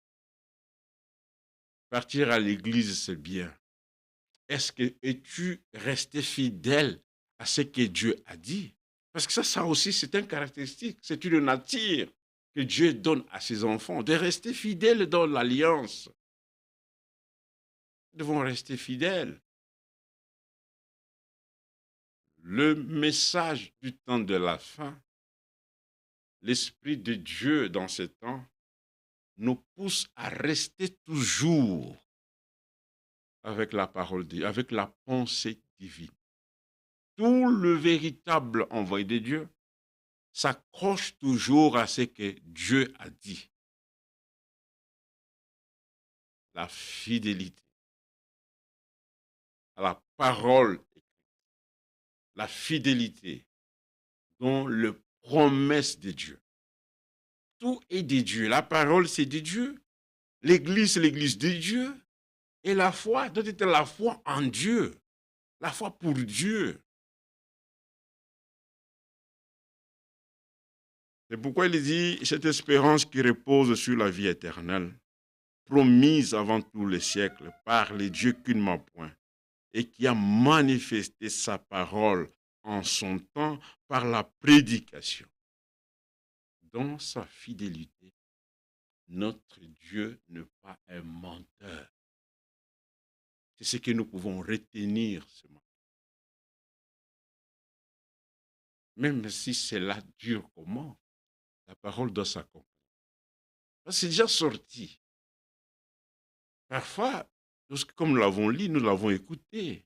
Partir à l'église, c'est bien. Est-ce que es-tu resté fidèle à ce que Dieu a dit? Parce que ça aussi, c'est une caractéristique, c'est une nature que Dieu donne à ses enfants, de rester fidèles dans l'alliance. Nous devons rester fidèles. Le message du temps de la fin, l'Esprit de Dieu dans ce temps, nous pousse à rester toujours avec la parole, avec la pensée divine. Tout le véritable envoyé de Dieu s'accroche toujours à ce que Dieu a dit. La fidélité à la parole, la fidélité dans les promesses de Dieu. Tout est de Dieu. La parole, c'est de Dieu. L'Église, c'est l'Église de Dieu. Et la foi doit être la foi en Dieu. La foi pour Dieu. C'est pourquoi il dit, cette espérance qui repose sur la vie éternelle, promise avant tous les siècles par les dieux qui ne ment point, et qui a manifesté sa parole en son temps par la prédication. Dans sa fidélité, notre Dieu n'est pas un menteur. C'est ce que nous pouvons retenir ce matin. Même si cela dure comment, la parole doit s'accomplir. C'est déjà sorti. Parfois, comme nous l'avons lu, nous l'avons écouté.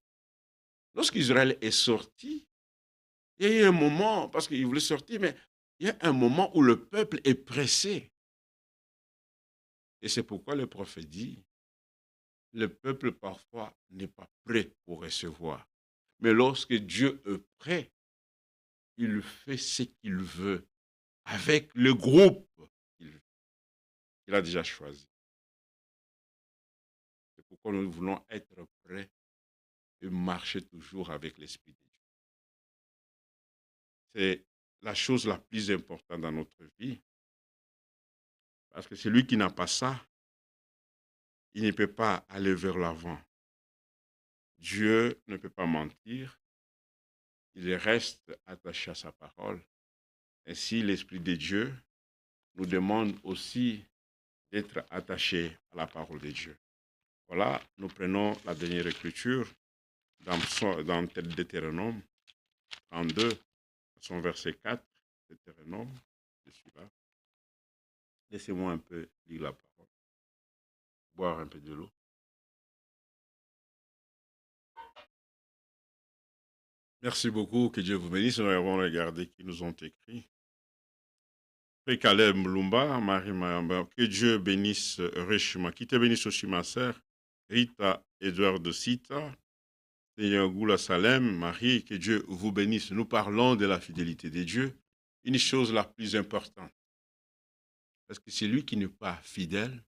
Lorsqu'Israël est sorti, il y a eu un moment, parce qu'il voulait sortir, mais il y a un moment où le peuple est pressé. Et c'est pourquoi le prophète dit, le peuple parfois n'est pas prêt pour recevoir. Mais lorsque Dieu est prêt, il fait ce qu'il veut avec le groupe qu'il a déjà choisi. C'est pourquoi nous voulons être prêts et marcher toujours avec l'Esprit de Dieu. C'est la chose la plus importante dans notre vie. Parce que celui qui n'a pas ça, il ne peut pas aller vers l'avant. Dieu ne peut pas mentir. Il reste attaché à sa parole. Ainsi, l'Esprit de Dieu nous demande aussi d'être attachés à la parole de Dieu. Voilà, nous prenons la dernière écriture dans Deutéronome 32, son verset 4. Deutéronome, je suis là. Laissez-moi un peu lire la parole, boire un peu de l'eau. Merci beaucoup, que Dieu vous bénisse. Nous avons regardé qui nous ont écrit. Caleb Mlumba, Marie Mayamba, que Dieu bénisse richement. Qui te bénisse aussi, ma sœur, Rita Edouard de Sita, Seigneur Goula Salem, Marie, que Dieu vous bénisse. Nous parlons de la fidélité de Dieu, une chose la plus importante. Parce que celui qui n'est pas fidèle,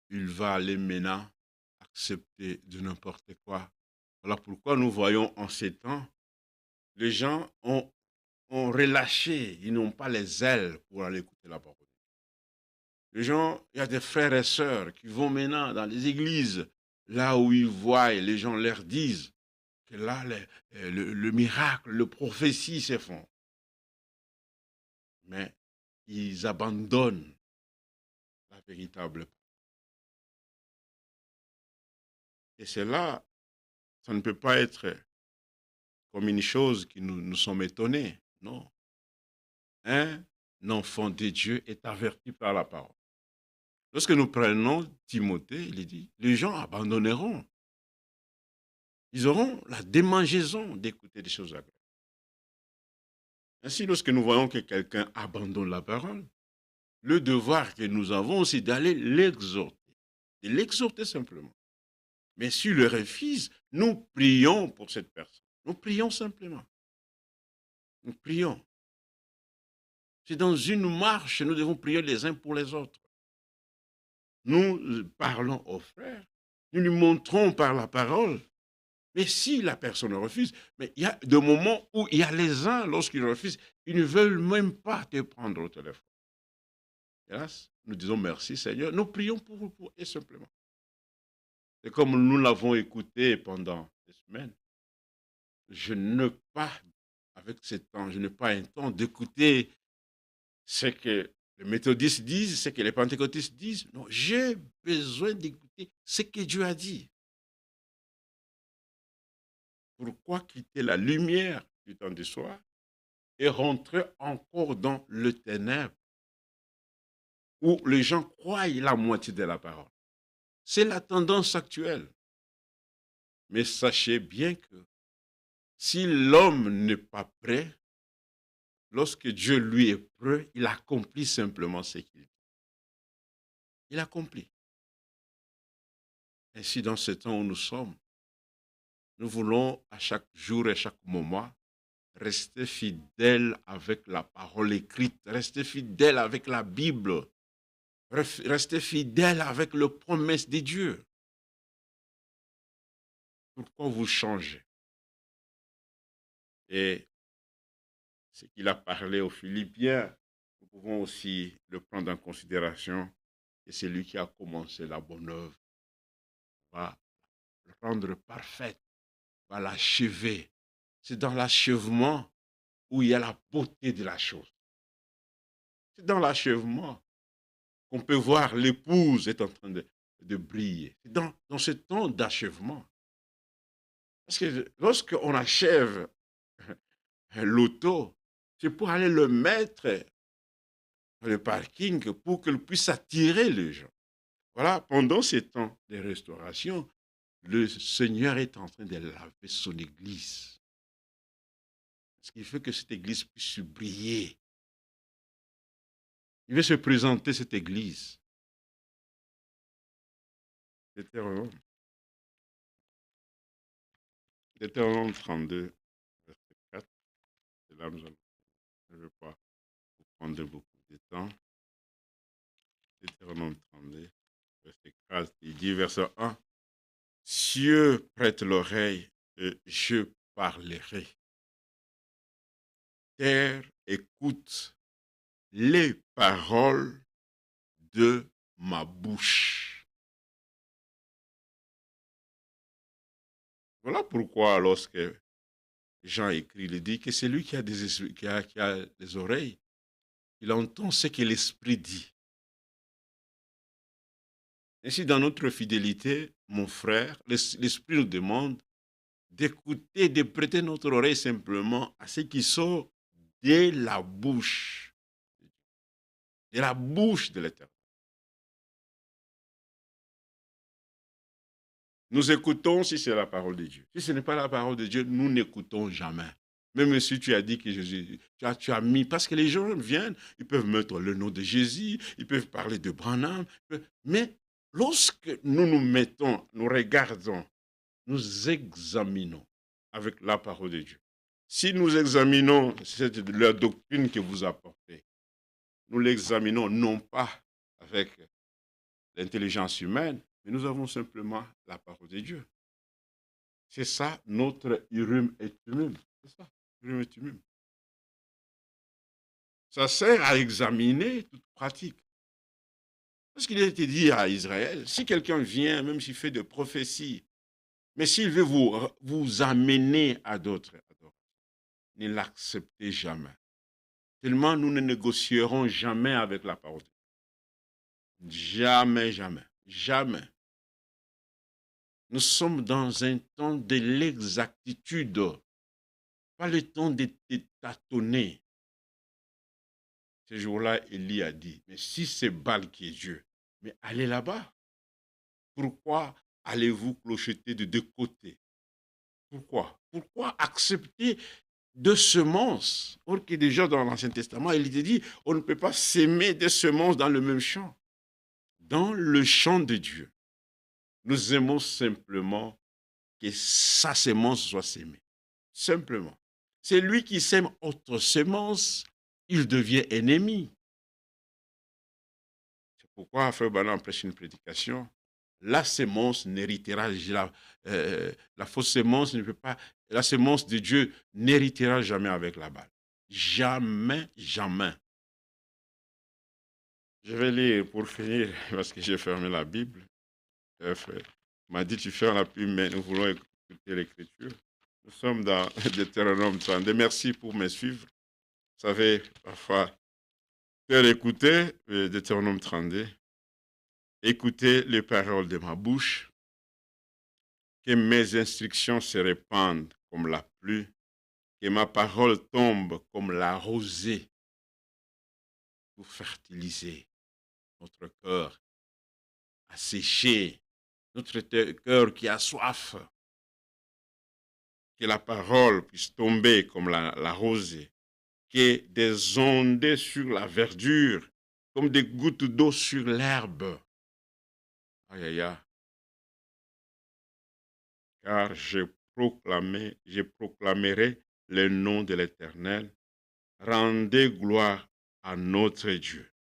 il va aller maintenant accepter de n'importe quoi. Voilà pourquoi nous voyons en ces temps, les gens ont relâché, ils n'ont pas les ailes pour aller écouter la parole. Les gens, il y a des frères et sœurs qui vont maintenant dans les églises, là où ils voient, et les gens leur disent que là, le miracle, le prophétie se font. Mais ils abandonnent la véritable. Et cela, ça ne peut pas être comme une chose qui nous sommes étonnés. Non. Un enfant de Dieu est averti par la parole. Lorsque nous prenons Timothée, il dit, les gens abandonneront. Ils auront la démangeaison d'écouter des choses agréables. Ainsi, lorsque nous voyons que quelqu'un abandonne la parole, le devoir que nous avons, c'est d'aller l'exhorter. De l'exhorter simplement. Mais s'il le refuse, nous prions pour cette personne. Nous prions simplement. Nous prions. C'est dans une marche, nous devons prier les uns pour les autres. Nous parlons aux frères, nous lui montrons par la parole. Mais si la personne refuse, mais il y a des moments où il y a les uns, lorsqu'ils refusent, ils ne veulent même pas te prendre au téléphone. Hélas, nous disons merci Seigneur, nous prions pour eux simplement. Et comme nous l'avons écouté pendant des semaines, je n'ai pas, avec ce temps, je n'ai pas un temps d'écouter ce que les méthodistes disent, ce que les pentecôtistes disent. Non, j'ai besoin d'écouter ce que Dieu a dit. Pourquoi quitter la lumière du temps du soir et rentrer encore dans le ténèbre où les gens croient la moitié de la parole? C'est la tendance actuelle. Mais sachez bien que si l'homme n'est pas prêt, lorsque Dieu lui est prêt, il accomplit simplement ce qu'il dit. Il accomplit. Ainsi, dans ce temps où nous sommes, nous voulons à chaque jour et chaque moment rester fidèles avec la parole écrite, rester fidèles avec la Bible, rester fidèles avec les promesses de Dieu. Pourquoi vous changez? Et ce qu'il a parlé aux Philippiens, nous pouvons aussi le prendre en considération. Et c'est lui qui a commencé la bonne œuvre, va le rendre parfaite, va l'achever. C'est dans l'achèvement où il y a la beauté de la chose. C'est dans l'achèvement qu'on peut voir l'épouse est en train de briller. C'est dans ce temps d'achèvement. Parce que lorsqu'on achève l'auto, c'est pour aller le mettre dans le parking pour qu'il puisse attirer les gens. Voilà, pendant ces temps de restauration, le Seigneur est en train de laver son église. Ce qui fait que cette église puisse briller. Il veut se présenter, cette église. Deutéronome 32, verset 4. Et là, je ne veux pas vous prendre beaucoup de temps. Deutéronome 32, verset 4, il dit, verset 1, « Cieux prête l'oreille et je parlerai. Terre écoute les paroles de ma bouche. » Voilà pourquoi lorsque Jean écrit, il dit que c'est lui qui a des oreilles, il entend ce que l'Esprit dit. Ainsi, dans notre fidélité, mon frère, l'Esprit nous demande d'écouter, de prêter notre oreille simplement à ce qui sort de la bouche de l'Éternel. Nous écoutons si c'est la parole de Dieu. Si ce n'est pas la parole de Dieu, nous n'écoutons jamais. Même si tu as dit que Jésus, tu as mis, parce que les gens viennent, ils peuvent mettre le nom de Jésus, ils peuvent parler de Branham, mais lorsque nous nous mettons, nous regardons, nous examinons avec la parole de Dieu. Si nous examinons la doctrine que vous apportez, nous l'examinons non pas avec l'intelligence humaine, mais nous avons simplement la parole de Dieu. C'est ça notre Urim et Thummim. C'est ça, Urim et Thummim. Ça sert à examiner toute pratique. Parce qu'il a été dit à Israël, si quelqu'un vient, même s'il fait des prophéties, mais s'il veut vous amener à d'autres, ne l'acceptez jamais. Tellement nous ne négocierons jamais avec la parole. Jamais, jamais, jamais. Nous sommes dans un temps de l'exactitude, pas le temps de tâtonner. Ce jour-là, Élie a dit, mais si c'est Baal qui est Dieu, mais allez là-bas. Pourquoi allez-vous clocheter de deux côtés? Pourquoi? Pourquoi accepter de semences? Or que déjà dans l'Ancien Testament, il était dit, on ne peut pas s'aimer des semences dans le même champ. Dans le champ de Dieu, nous aimons simplement que sa semence soit sémée. Simplement. C'est lui qui sème autre semence, il devient ennemi. C'est pourquoi Frère Branham prêche une prédication. La semence n'héritera la fausse semence ne peut pas, la semence de Dieu n'héritera jamais avec la balle. Jamais, jamais. Je vais lire pour finir, parce que j'ai fermé la Bible. Frère m'a dit, tu fermes la Bible, mais nous voulons écouter l'écriture. Nous sommes dans Deutéronome 32. Merci pour me suivre. Vous savez, parfois, faire écouter Deutéronome 32. Écoutez les paroles de ma bouche, que mes instructions se répandent comme la pluie, que ma parole tombe comme la rosée pour fertiliser notre cœur, assécher notre cœur qui a soif, que la parole puisse tomber comme la rosée, que des ondées sur la verdure, comme des gouttes d'eau sur l'herbe. Aïe, aïe, aïe. Car je proclamerai le nom de l'Éternel. Rendez gloire à notre Dieu.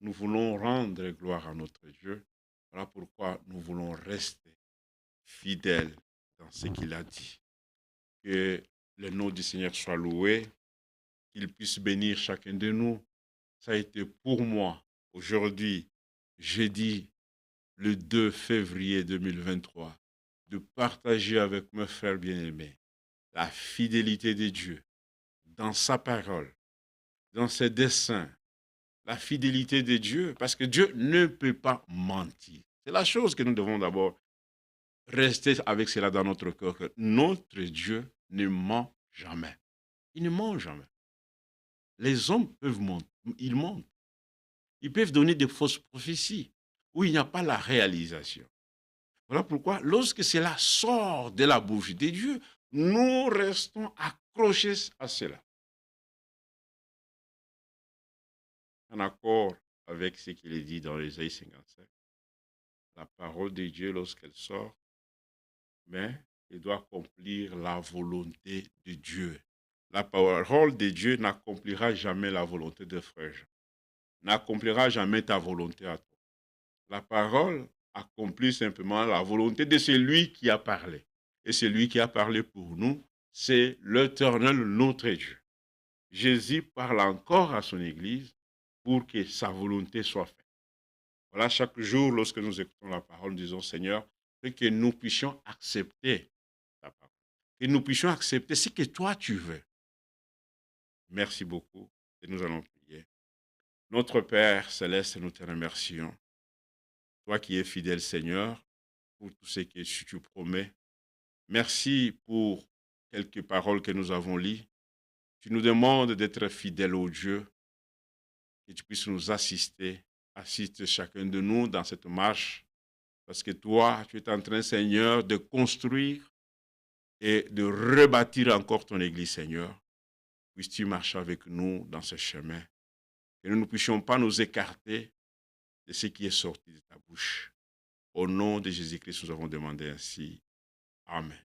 Nous voulons rendre gloire à notre Dieu. Voilà pourquoi nous voulons rester fidèles dans ce qu'il a dit. Que le nom du Seigneur soit loué, qu'il puisse bénir chacun de nous. Ça a été pour moi, aujourd'hui, jeudi, le 2 février 2023, de partager avec mes frères bien-aimés la fidélité de Dieu dans sa parole, dans ses desseins, la fidélité de Dieu, parce que Dieu ne peut pas mentir. C'est la chose que nous devons d'abord rester avec cela dans notre cœur, que notre Dieu ne ment jamais. Il ne ment jamais. Les hommes peuvent mentir, ils mentent. Ils peuvent donner des fausses prophéties où il n'y a pas la réalisation. Voilà pourquoi, lorsque cela sort de la bouche de Dieu, nous restons accrochés à cela. En accord avec ce qu'il est dit dans Ésaïe 57. La parole de Dieu, lorsqu'elle sort, mais elle doit accomplir la volonté de Dieu. La parole de Dieu n'accomplira jamais la volonté de frère Jean. N'accomplira jamais ta volonté à toi. La parole accomplit simplement la volonté de celui qui a parlé. Et celui qui a parlé pour nous, c'est l'Éternel, notre Dieu. Jésus parle encore à son Église pour que sa volonté soit faite. Voilà, chaque jour, lorsque nous écoutons la parole, nous disons, Seigneur, que nous puissions accepter ta parole. Que nous puissions accepter ce que toi tu veux. Merci beaucoup et nous allons prier. Notre Père céleste, nous te remercions. Toi qui es fidèle, Seigneur, pour tout ce que tu promets. Merci pour quelques paroles que nous avons lues. Tu nous demandes d'être fidèles au Dieu, que tu puisses nous assister. Assiste chacun de nous dans cette marche, parce que toi, tu es en train, Seigneur, de construire et de rebâtir encore ton Église, Seigneur. Puisses-tu marcher avec nous dans ce chemin, que nous ne puissions pas nous écarter de ce qui est sorti de ta bouche. Au nom de Jésus-Christ, nous avons demandé ainsi. Amen.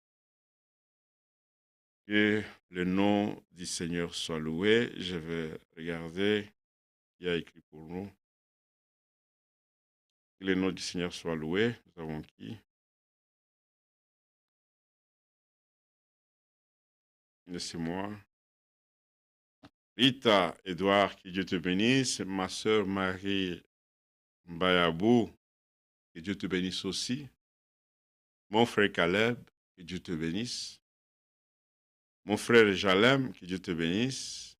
Que le nom du Seigneur soit loué. Je vais regarder ce qu'il y a écrit pour nous. Que le nom du Seigneur soit loué. Nous avons qui? Laissez-moi. Rita, Edouard, que Dieu te bénisse. Ma sœur Marie Mbayabou, que Dieu te bénisse aussi. Mon frère Caleb, que Dieu te bénisse. Mon frère Jalem, que Dieu te bénisse.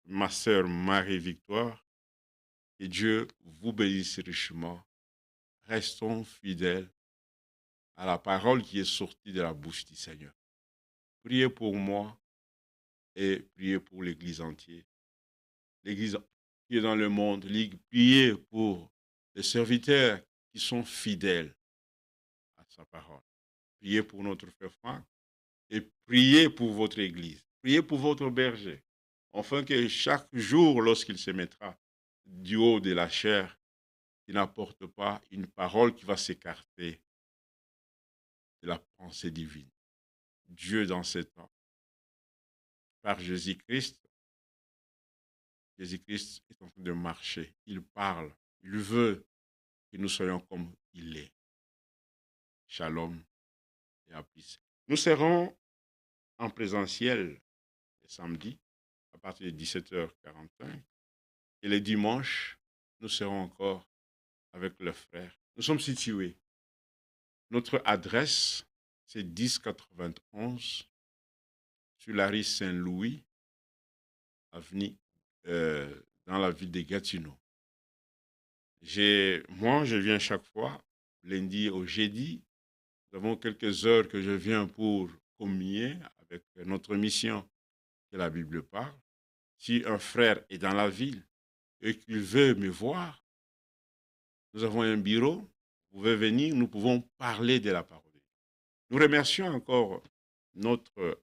Ma sœur Marie-Victoire, que Dieu vous bénisse richement. Restons fidèles à la parole qui est sortie de la bouche du Seigneur. Priez pour moi et priez pour l'Église entière. L'Église qui est dans le monde, priez pour les serviteurs qui sont fidèles à sa parole. Priez pour notre frère Franck. et priez pour votre Église, priez pour votre berger, afin que chaque jour, lorsqu'il se mettra du haut de la chair, il n'apporte pas une parole qui va s'écarter de la pensée divine. Dieu, dans ces temps, par Jésus-Christ, Jésus-Christ est en train de marcher. Il parle. Il veut que nous soyons comme il est. Shalom et à plus. Nous serons en présentiel le samedi à partir de 17h45. Et les dimanches, nous serons encore avec le frère. Nous sommes situés. Notre adresse, c'est 1091 sur la rue Saint-Louis, avenue, dans la ville de Gatineau. Moi, je viens chaque fois, lundi au jeudi. Nous avons quelques heures que je viens pour communier avec notre mission que la Bible parle. Si un frère est dans la ville et qu'il veut me voir, nous avons un bureau. Vous pouvez venir, nous pouvons parler de la parole. Nous remercions encore notre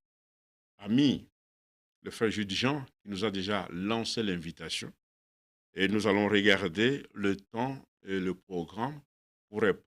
ami, le frère Jude Jean, qui nous a déjà lancé l'invitation. Et nous allons regarder le temps et le programme pour répondre